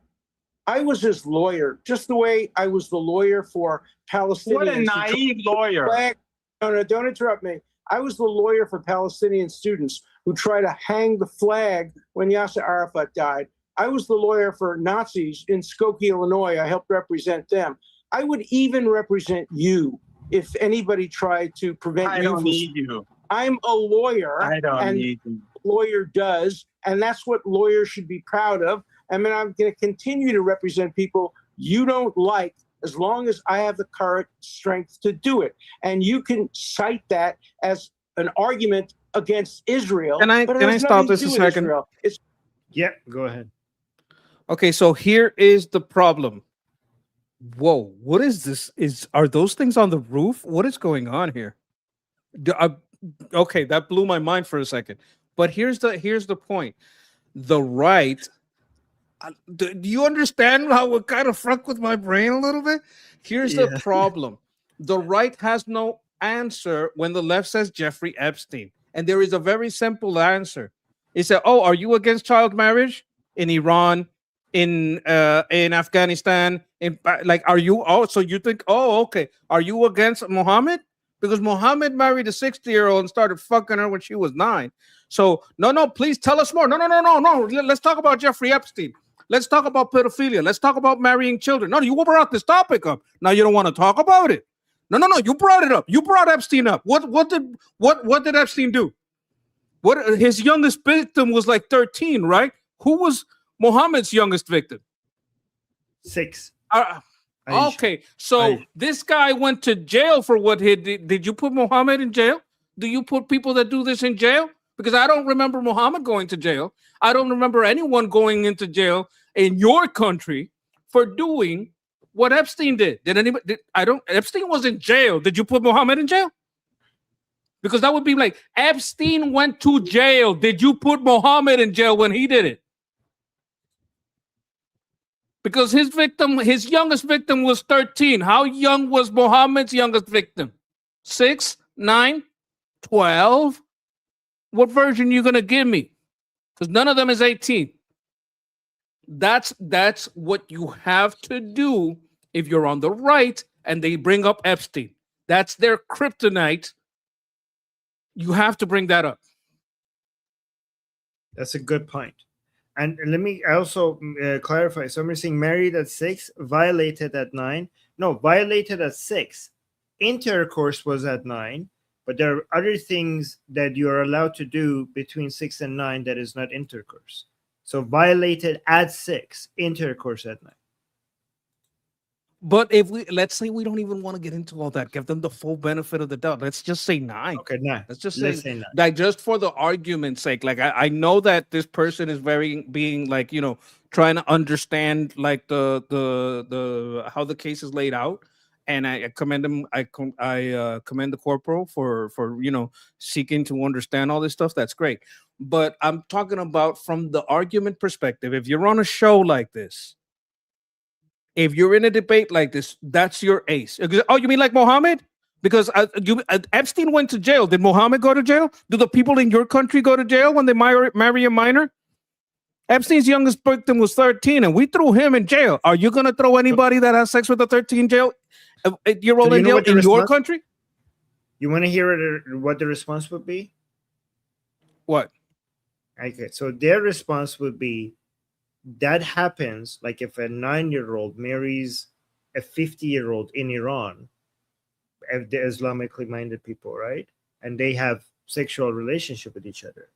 I was his lawyer, just the way I was the lawyer for Palestinians. What a naive lawyer. No, don't interrupt me. I was the lawyer for Palestinian students who tried to hang the flag when Yasser Arafat died. I was the lawyer for Nazis in Skokie, Illinois. I helped represent them. I would even represent you if anybody tried to prevent you. I don't need you. I'm a lawyer. I don't need you. Lawyer does, and that's what lawyers should be proud of. And then I'm going to continue to represent people you don't like as long as I have the current strength to do it. And you can cite that as an argument against Israel. Can I stop this a second? Yeah, go ahead. Okay, so here is the problem. Whoa, what is this? Are those things on the roof? What is going on here? Okay, that blew my mind for a second. But here's the point. The right. Do you understand how it kind of fucked with my brain a little bit? Here's the problem. The right has no answer when the left says Jeffrey Epstein. And there is a very simple answer. It said, oh, are you against child marriage in Iran, in Afghanistan? Are you? Oh, so you think, oh, okay. Are you against Muhammad? Because Muhammad married a 60-year-old and started fucking her when she was 9. So, no, please tell us more. No. Let's talk about Jeffrey Epstein. Let's talk about pedophilia. Let's talk about marrying children. No, you brought this topic up. Now you don't want to talk about it. No. You brought it up. You brought Epstein up. What did Epstein do? What his youngest victim was like 13, right? Who was Muhammad's youngest victim? 6. Okay, so this guy went to jail for what he did. Did you put Muhammad in jail? Do you put people that do this in jail? Because I don't remember Muhammad going to jail. I don't remember anyone going into jail in your country for doing what Epstein did. Did anybody? Epstein was in jail. Did you put Muhammad in jail? Because that would be like, Epstein went to jail. Did you put Mohammed in jail when he did it? Because his youngest victim was 13. How young was Mohammed's youngest victim? 6, 9, 12? What version are you going to give me? Because none of them is 18. That's what you have to do if you're on the right and they bring up Epstein. That's their kryptonite. You have to bring that up. That's a good point. And let me also clarify. Somebody's saying married at 6, violated at 9. No, violated at 6. Intercourse was at 9. But there are other things that you are allowed to do between 6 and 9 that is not intercourse. So violated at 6, intercourse at 9. But if let's say we don't even want to get into all that, give them the full benefit of the doubt. Let's just say 9. Okay, 9. Let's just say 9. 9. Like, just for the argument's sake, like I know that this person is being like, trying to understand like the how the case is laid out. And I commend him. I commend the corporal for seeking to understand all this stuff. That's great. But I'm talking about from the argument perspective. If you're on a show like this, if you're in a debate like this, that's your ace. Oh, you mean like Mohammed? Because Epstein went to jail. Did Mohammed go to jail? Do the people in your country go to jail when they marry a minor? Epstein's youngest victim was 13, and we threw him in jail. Are you going to throw anybody that has sex with a 13-year-old in jail in your country? You want to hear what the response would be? What? Okay, so their response would be, that happens like if a 9-year-old marries a 50-year-old in Iran, the Islamically minded people, right? And they have sexual relationship with each other.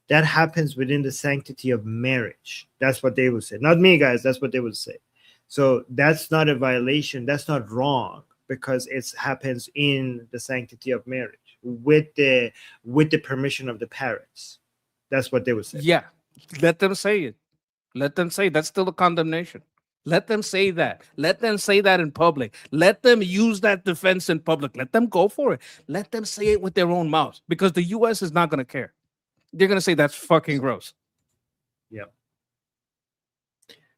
That happens within the sanctity of marriage. That's what they would say. Not me, guys. That's what they would say. So that's not a violation. That's not wrong because it happens in the sanctity of marriage with the permission of the parents. That's what they would say. Yeah, let them say it. Let them say that's still a condemnation. Let them say that. Let them say that in public. Let them use that defense in public. Let them go for it. Let them say it with their own mouths because the U.S. is not going to care. They're going to say that's fucking gross. Yeah.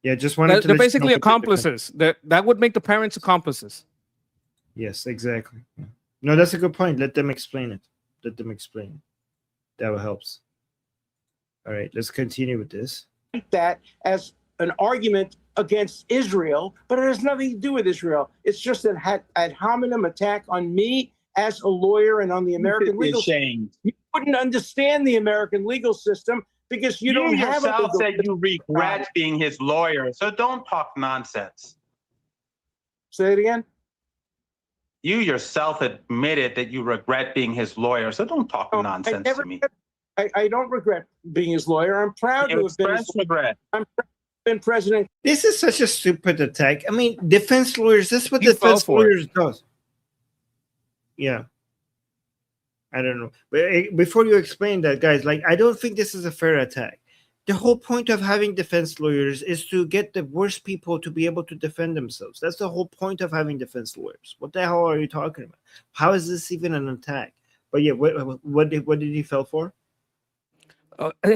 Yeah, just wanted to. They're basically accomplices. That would make the parents accomplices. Yes, exactly. Yeah. No, that's a good point. Let them explain it. Let them explain it. That helps. All right, let's continue with this. That as an argument against Israel, but it has nothing to do with Israel. It's just an ad hominem attack on me as a lawyer and on the American legal system. You wouldn't understand the American legal system because you don't have a yourself said you regret being his lawyer, so don't talk nonsense. Say it again. You yourself admitted that you regret being his lawyer, so don't talk nonsense to me. I don't regret being his lawyer. I'm proud to have been his regret. I'm proud to have been president. This is such a stupid attack. I mean, defense lawyers, this is what defense lawyers does. Yeah. I don't know. But before you explain that, guys, like, I don't think this is a fair attack. The whole point of having defense lawyers is to get the worst people to be able to defend themselves. That's the whole point of having defense lawyers. What the hell are you talking about? How is this even an attack? But yeah, what did he fall for?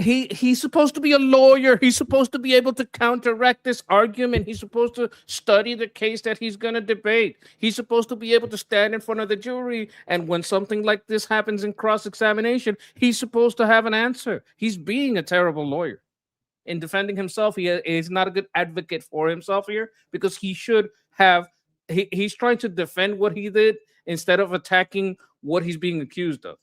He's supposed to be a lawyer. He's supposed to be able to counteract this argument. He's supposed to study the case that he's going to debate. He's supposed to be able to stand in front of the jury. And when something like this happens in cross-examination, he's supposed to have an answer. He's being a terrible lawyer. In defending himself, he is not a good advocate for himself here because he should have, he's trying to defend what he did instead of attacking what he's being accused of.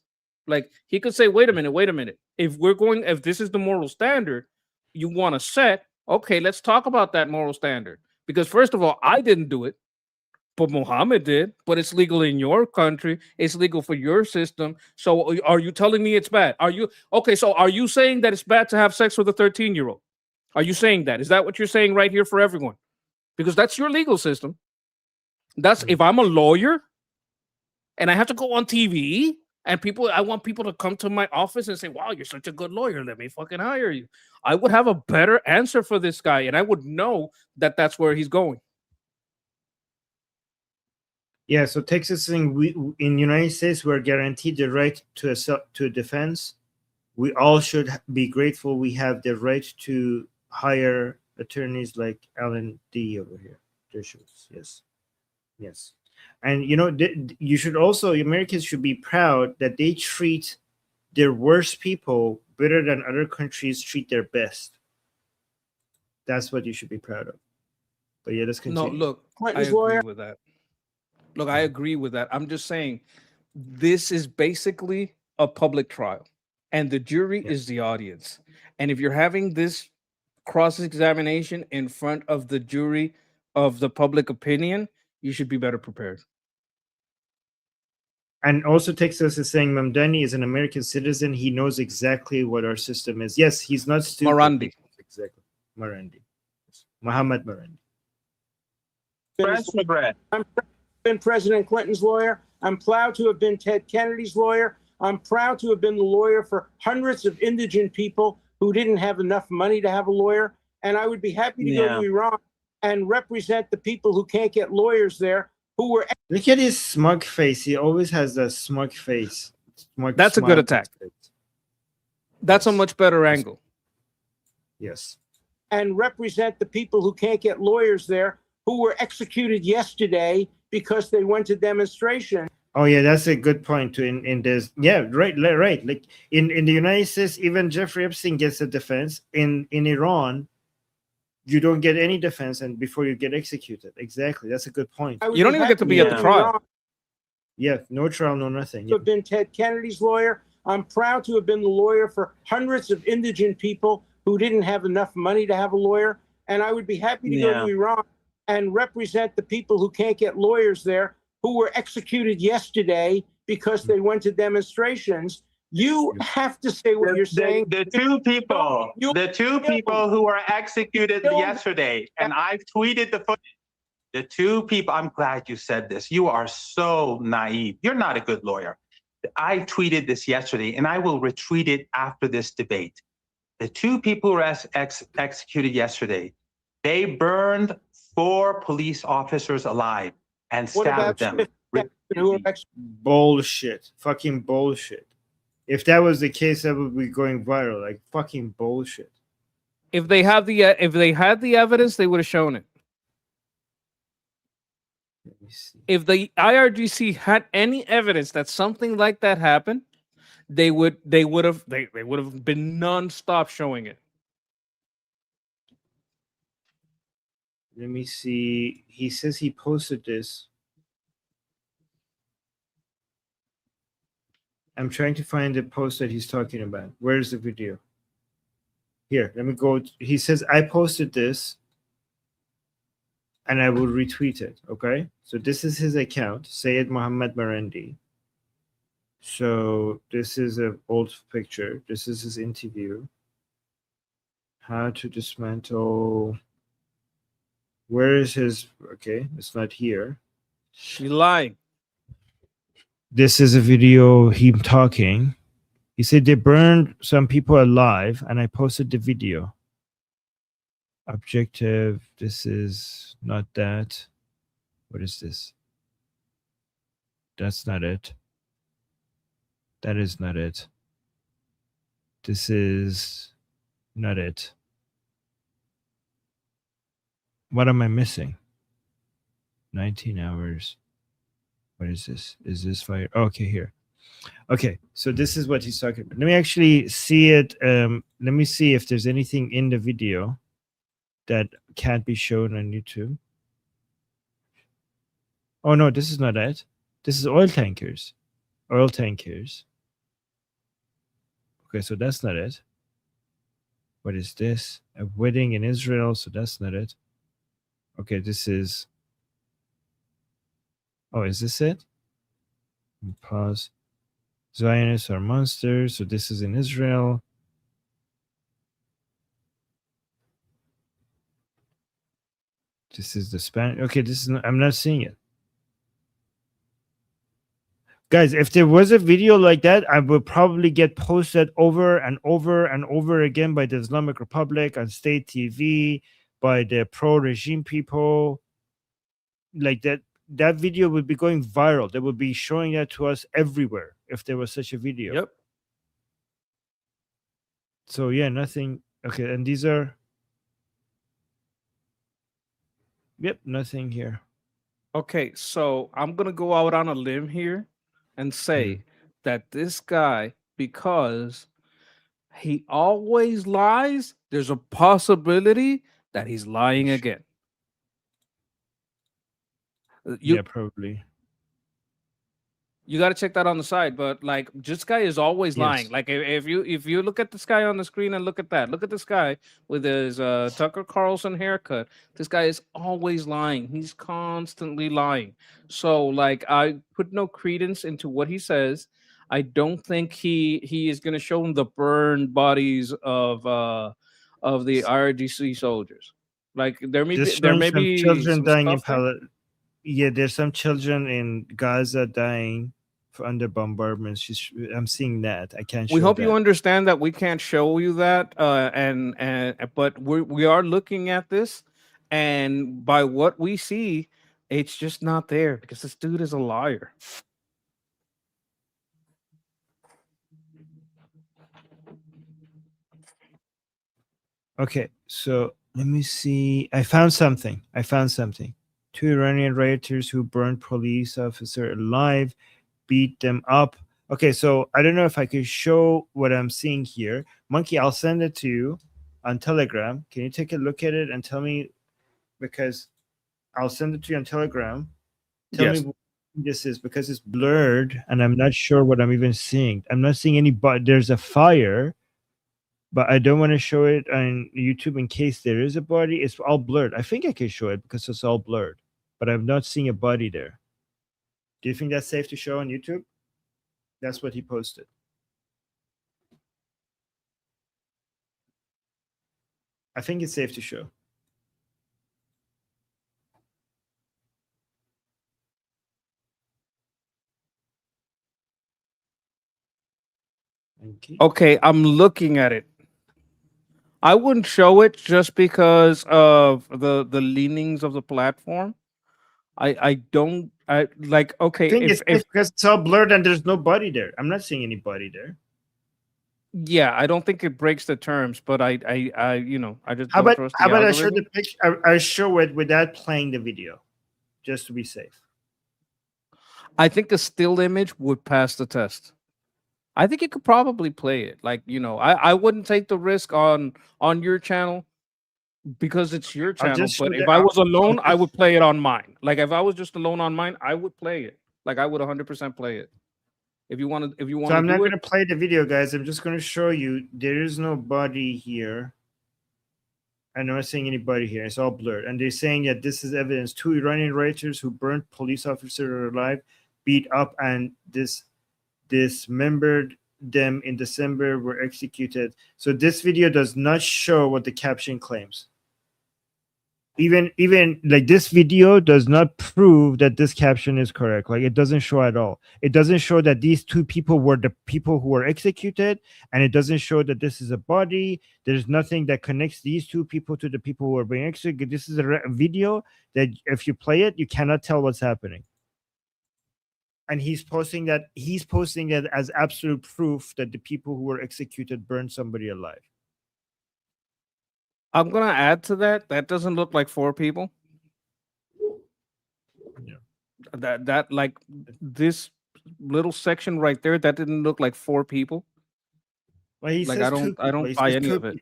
Like, he could say, wait a minute. If this is the moral standard you want to set, okay, let's talk about that moral standard. Because first of all, I didn't do it, but Mohammed did, but it's legal in your country. It's legal for your system. So are you telling me it's bad? Are you saying that it's bad to have sex with a 13-year-old? Are you saying that? Is that what you're saying right here for everyone? Because that's your legal system. That's if I'm a lawyer and I have to go on TV and I want people to come to my office and say, wow, you're such a good lawyer. Let me fucking hire you. I would have a better answer for this guy. And I would know that that's where he's going. Yeah, so Texas is saying we in United States we're guaranteed the right to defense. We all should be grateful we have the right to hire attorneys like Alan D over here. Yes, yes, and you know you should also Americans should be proud that they treat their worst people better than other countries treat their best. That's what you should be proud of. But yeah, let's continue. No, look, Clinton's I agree lawyer. with that. Look, I agree with that. I'm just saying this is basically a public trial, and the jury is the audience. And if you're having this cross-examination in front of the jury of the public opinion, you should be better prepared. And also Texas is saying Mamdani is an American citizen. He knows exactly what our system is. Yes, he's not stupid. Marandi. Exactly. Marandi. Muhammad Marandi. I'm been President Clinton's lawyer. I'm proud to have been Ted Kennedy's lawyer. I'm proud to have been the lawyer for hundreds of indigent people who didn't have enough money to have a lawyer. And I would be happy to go to Iran and represent the people who can't get lawyers there who were. Look at his smug face. He always has that smug face. That's a good attack. That's a much better angle. Yes. And represent the people who can't get lawyers there who were executed yesterday because they went to demonstration. Oh yeah, that's a good point. In this, yeah, right. Like in the United States, even Jeffrey Epstein gets a defense. In Iran, you don't get any defense, and before you get executed. Exactly, that's a good point. You don't even get to be at the trial. Yeah, no trial, no nothing. I've been Ted Kennedy's lawyer. I'm proud to have been the lawyer for hundreds of indigent people who didn't have enough money to have a lawyer, and I would be happy to go to Iran and represent the people who can't get lawyers there who were executed yesterday because they went to demonstrations. You have to say what you're saying. The two people who were executed yesterday, and I've tweeted the footage. The two people, I'm glad you said this. You are so naive. You're not a good lawyer. I tweeted this yesterday, and I will retweet it after this debate. The two people who were executed yesterday, they burned 4 police officers alive and stabbed them. Bullshit. Fucking bullshit. If that was the case, that would be going viral. Like fucking bullshit. If they had the evidence, they would have shown it. If the IRGC had any evidence that something like that happened, they would have been non-stop showing it. Let me see. He says he posted this. I'm trying to find the post that he's talking about. Where's the video? Here, let me go. He says, I posted this and I will retweet it. Okay. So this is his account, Sayed Muhammad Marandi. So this is an old picture. This is his interview. How to dismantle. Where is his? Okay, it's not here. She's lying. This is a video him talking. He said they burned some people alive, and I posted the video. Objective. This is not that. What is this? That's not it. That is not it. This is not it. What am I missing? 19 hours. What is this? Is this fire? Oh, okay, here. Okay, so this is what he's talking about. Let me actually see it. Let me see if there's anything in the video that can't be shown on YouTube. Oh, no, this is not it. This is oil tankers. Oil tankers. Okay, so that's not it. What is this? A wedding in Israel, so that's not it. Okay, this is... Oh, is this it? Pause. Zionists are monsters, so this is in Israel. This is the Spanish... Okay, this is... I'm not seeing it. Guys, if there was a video like that, I would probably get posted over and over and over again by the Islamic Republic on state TV, by the pro-regime people. Like that, that video would be going viral. They would be showing that to us everywhere if there was such a video. Yep. So yeah, nothing. Okay, and these are. Yep, nothing here. Okay, so I'm gonna go out on a limb here and say that this guy, because he always lies, there's a possibility that he's lying again. Yeah, probably. You got to check that on the side, but like this guy is always lying. Yes. Like if you look at this guy on the screen and look at this guy with his Tucker Carlson haircut, this guy is always lying. He's constantly lying. So like I put no credence into what he says. I don't think he is going to show him the burned bodies of the IRGC soldiers. Like there may be children some dying in stuff there. Palestine. Yeah, there's some children in Gaza dying under bombardments. I'm seeing that. I can't. We show hope that. you understand that we can't show you that, but we are looking at this, and by what we see, it's just not there because this dude is a liar. Okay, so let me see. I found something. 2 Iranian rioters who burned police officer alive, beat them up. Okay, so I don't know if I could show what I'm seeing here. Monkey, I'll send it to you on Telegram. Can you take a look at it and tell me? Because I'll send it to you on Telegram. Tell Yes. me what this is, because it's blurred and I'm not sure what I'm even seeing. I'm not seeing any, but there's a fire. But I don't want to show it on YouTube in case there is a body. It's all blurred. I think I can show it because it's all blurred. But I'm not seeing a body there. Do you think that's safe to show on YouTube? That's what he posted. I think it's safe to show. Okay, I'm looking at it. I wouldn't show it just because of the leanings of the platform. I don't like. Okay, I think if because it's all blurred and there's no body there. I'm not seeing any body there. yeah, I don't think it breaks the terms, but I just How don't about trust the I show algorithm. the picture? I show it without playing the video, just to be safe. I think a still image would pass the test. I think you could probably play it. Like, I wouldn't take the risk on your channel because it's your channel. just show But if the- I was I'll alone, I just- would play it on mine. Like if I was just alone on mine, I would play it. Like I would 100% play it. If you want to So I'm not do going it, to play the video, guys. I'm just going to show you. There is no body here. I'm not seeing anybody here. It's all blurred. And they're saying that this is evidence. 2 Iranian rioters who burned police officers alive, beat up, and dismembered them in December were executed. So this video does not show what the caption claims. Even like this video does not prove that this caption is correct. Like it doesn't show at all. It doesn't show that these 2 people were the people who were executed, and it doesn't show that this is a body. There's nothing that connects these 2 people to the people who are being executed. This is a video that if you play it, you cannot tell what's happening. And he's posting that as absolute proof that the people who were executed burned somebody alive. I'm gonna add to that. That doesn't look like 4 people. Yeah. That like this little section right there, that didn't look like 4 people. Well, he Like says I 2 don't people. He buy says any 2 of it.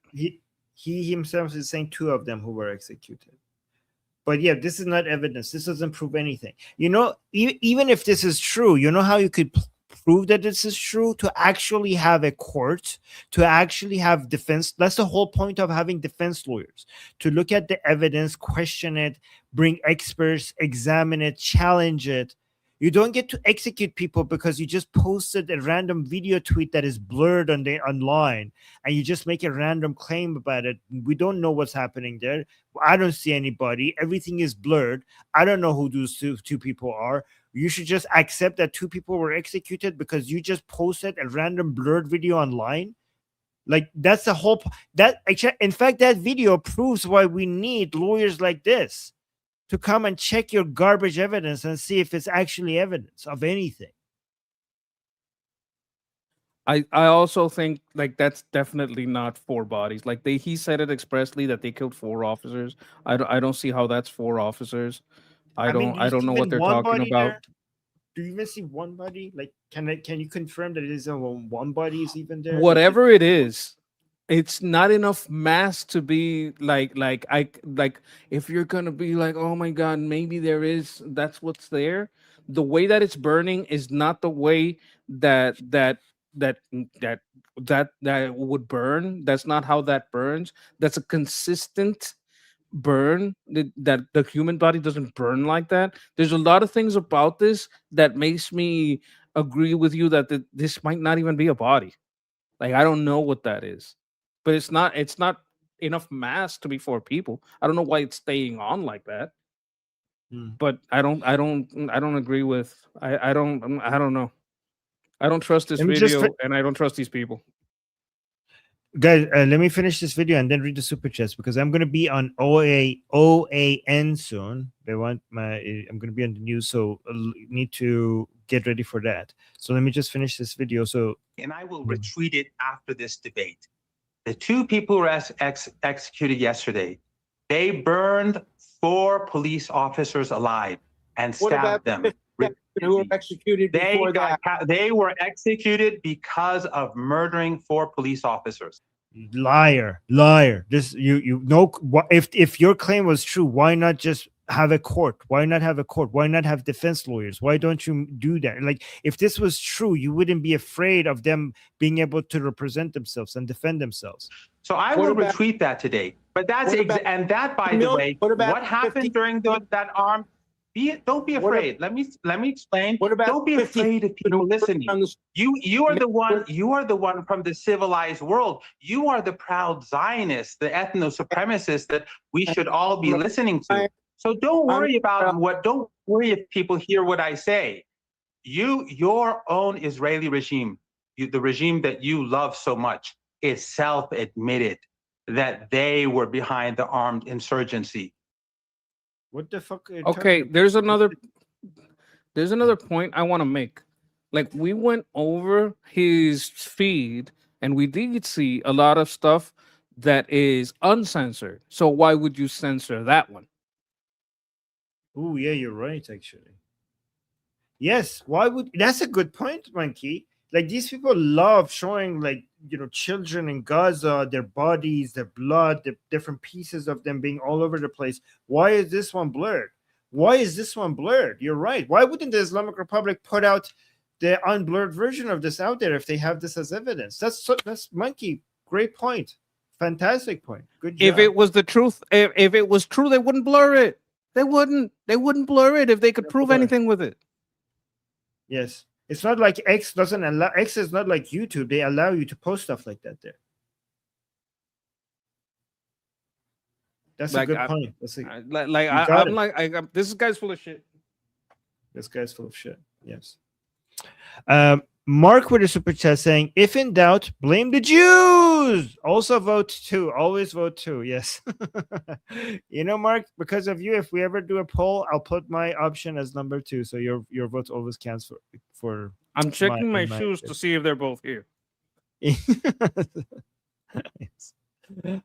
He himself is saying 2 of them who were executed. But yeah, this is not evidence. This doesn't prove anything. Even if this is true, you know how you could prove that this is true? To actually have a court, to actually have defense. That's the whole point of having defense lawyers, to look at the evidence, question it, bring experts, examine it, challenge it. You don't get to execute people because you just posted a random video tweet that is blurred online, and you just make a random claim about it. We don't know what's happening there. I don't see anybody. Everything is blurred. I don't know who those two people are. You should just accept that 2 people were executed because you just posted a random blurred video online. Like that's the whole. In fact, that video proves why we need lawyers like this to come and check your garbage evidence and see if it's actually evidence of anything. I also think like that's definitely not 4 bodies. Like he said it expressly that they killed 4 officers. I don't see how that's 4 officers. I mean, don't know what they're one talking body about. there? Do you even see one body? Like, can you confirm that it is one body is even there? Whatever it is, it's not enough mass to be like if you're gonna be like, oh my god, maybe that's what's there. The way that it's burning is not the way that would burn. That's not how that burns. That's a consistent burn that the human body doesn't burn like that. There's a lot of things about this that makes me agree with you that this might not even be a body. Like, I don't know what that is, but it's not enough mass to be 4 people. I don't know why it's staying on like that. But I don't agree with I don't know. I don't trust this video and I don't trust these people. Guys, let me finish this video and then read the super chats, because I'm going to be on OAN soon. I'm going to be on the news, so I need to get ready for that. So let me just finish this video. And I will retweet it after this debate. The 2 people who were executed yesterday, they burned 4 police officers alive and stabbed them. Who were executed before that? They were executed because of murdering 4 police officers. Liar. This you know, if your claim was true, why not just have a court? Why not have a court? Why not have defense lawyers? Why don't you do that? Like, if this was true, you wouldn't be afraid of them being able to represent themselves and defend themselves. So I will retweet that today. But that's and that, by the way, what happened during that armed? Don't be afraid. Let me explain. Don't be afraid of people listening. You are the one from the civilized world. You are the proud Zionists, the ethno-supremacists that we should all be listening to. So don't worry don't worry if people hear what I say. Your own Israeli regime, the regime that you love so much, is self-admitted that they were behind the armed insurgency. What the fuck? Okay, there's another point I want to make. Like, we went over his feed and we did see a lot of stuff that is uncensored. So why would you censor that one? Oh, yeah, you're right, actually. Yes, why would... That's a good point, Monkey. Like, these people love showing, like, you know, children in Gaza, their bodies, their blood, the different pieces of them being all over the place. Why is this one blurred? Why is this one blurred? You're right. Why wouldn't the Islamic Republic put out the unblurred version of this out there if they have this as evidence? That's Monkey. Great point. Fantastic point. Good job. If it was the truth, if it was true, they wouldn't blur it. They wouldn't blur it if they could prove anything with it. Yes. It's not like X doesn't allow. X is not like YouTube. They allow you to post stuff like that there. That's a good point. This guy's full of shit. This guy's full of shit. Yes. Mark with a super chat saying, if in doubt, blame the Jews. Also vote 2. Always vote 2. Yes. You know, Mark, because of you, if we ever do a poll, I'll put my option as number 2. So your vote always counts for I'm checking my shoes to see if they're both here. Yes.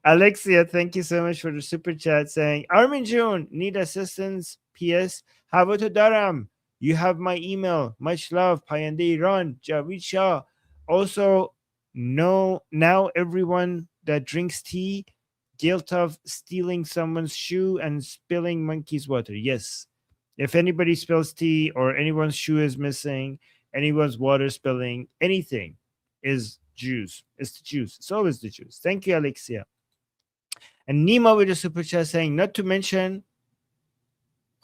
Alexia, thank you so much for the super chat saying, Armin June, need assistance? PS, Havoto Daram. You have my email. Much love. Payande Iran. Javid Shah. Also, now everyone that drinks tea, guilt of stealing someone's shoe and spilling monkey's water. Yes. If anybody spills tea or anyone's shoe is missing, anyone's water spilling, anything is Jews. It's the Jews. It's always the Jews. Thank you, Alexia. And Nima with a super chat saying, not to mention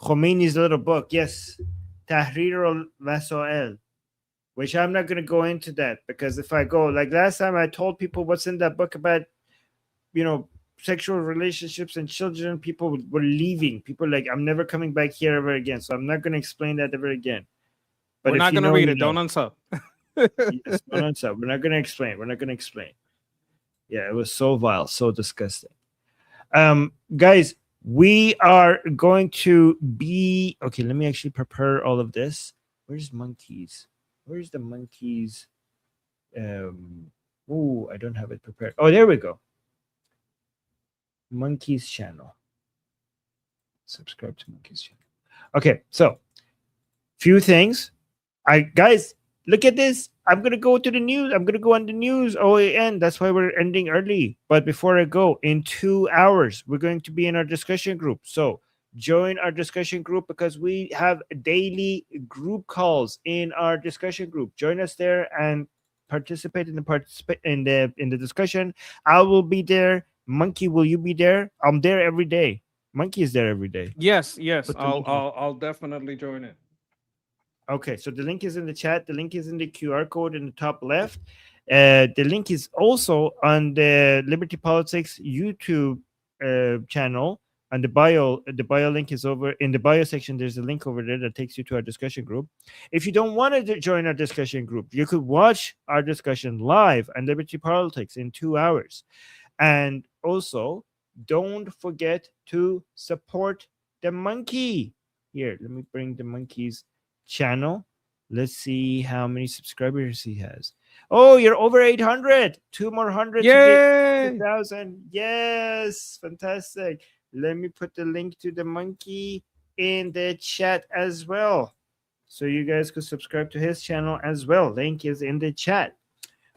Khomeini's little book. Yes. Tahrir al-Masail, which I'm not going to go into that, because if I go, like last time I told people what's in that book about, you know, sexual relationships and children, people were leaving. People like, I'm never coming back here ever again. So I'm not going to explain that ever again. But we're not going to read it. Don't unsub. Yes, don't unsub. We're not going to explain. We're not going to explain. Yeah, it was so vile, so disgusting. Guys, we are going to be okay. Let me actually prepare all of this. Where's monkeys? Where's the monkeys? Oh, I don't have it prepared. Oh, there we go. Monkeys channel. Subscribe to Monkeys channel. Okay, so few things. Guys, look at this. I'm gonna go to the news. I'm gonna go on the news. OAN. That's why we're ending early. But before I go, in 2 hours, we're going to be in our discussion group. So join our discussion group because we have daily group calls in our discussion group. Join us there and participate in the discussion. I will be there. Monkey, will you be there? I'm there every day. Monkey is there every day. Yes, Put the link in. I'll definitely join in. Okay, so the link is in the chat. The link is in the QR code in the top left. The link is also on the Liberty Politics YouTube channel. And the bio link is over in the bio section. There's a link over there that takes you to our discussion group. If you don't want to join our discussion group, you could watch our discussion live on Liberty Politics in 2 hours. And also, don't forget to support the monkey. Here, let me bring the monkey's channel. Let's see how many subscribers he has. Oh, you're over 800. 2 more hundred. Yay! 2,000. Yes, fantastic. Let me put the link to the monkey in the chat as well, so you guys could subscribe to his channel as well. Link is in the chat.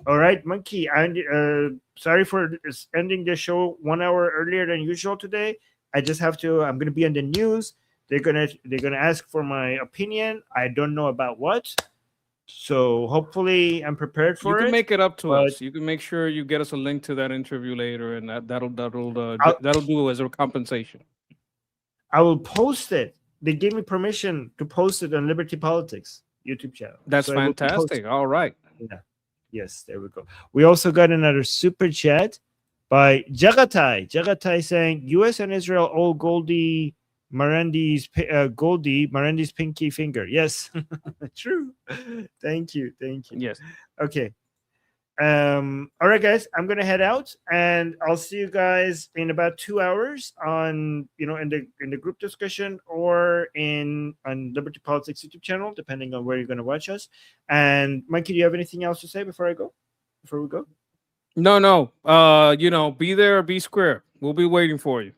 All right, monkey. And sorry for ending the show 1 hour earlier than usual today. I just have to. I'm gonna be on the news. They're gonna ask for my opinion. I don't know about what. So hopefully I'm prepared for it. You can make it up to us. You can make sure you get us a link to that interview later, and that'll do as a compensation. I will post it. They gave me permission to post it on Liberty Politics YouTube channel. That's fantastic. All right. Yeah. Yes, there we go. We also got another super chat by Jagatai. Jagatai saying US and Israel all Goldie Marandi's pinky finger. Yes. True. Thank you. Yes. Okay. All right, guys, I'm gonna head out, and I'll see you guys in about 2 hours on in the group discussion or on Liberty Politics YouTube channel, depending on where you're gonna watch us. And Mikey, do you have anything else to say before we go? No. Be there or be square. We'll be waiting for you.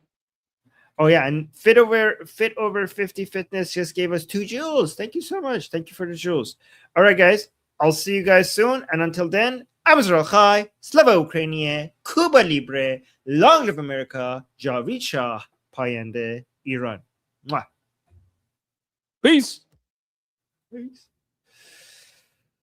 Oh yeah, and Fit over 50 Fitness just gave us 2 jewels. Thank you so much. Thank you for the jewels. All right, guys, I'll see you guys soon. And until then, I'm Israel Chai, Slava Ukrainie, Cuba Libre, Long Live America, Javicha, Payende, Iran. Mwah. Peace. Peace.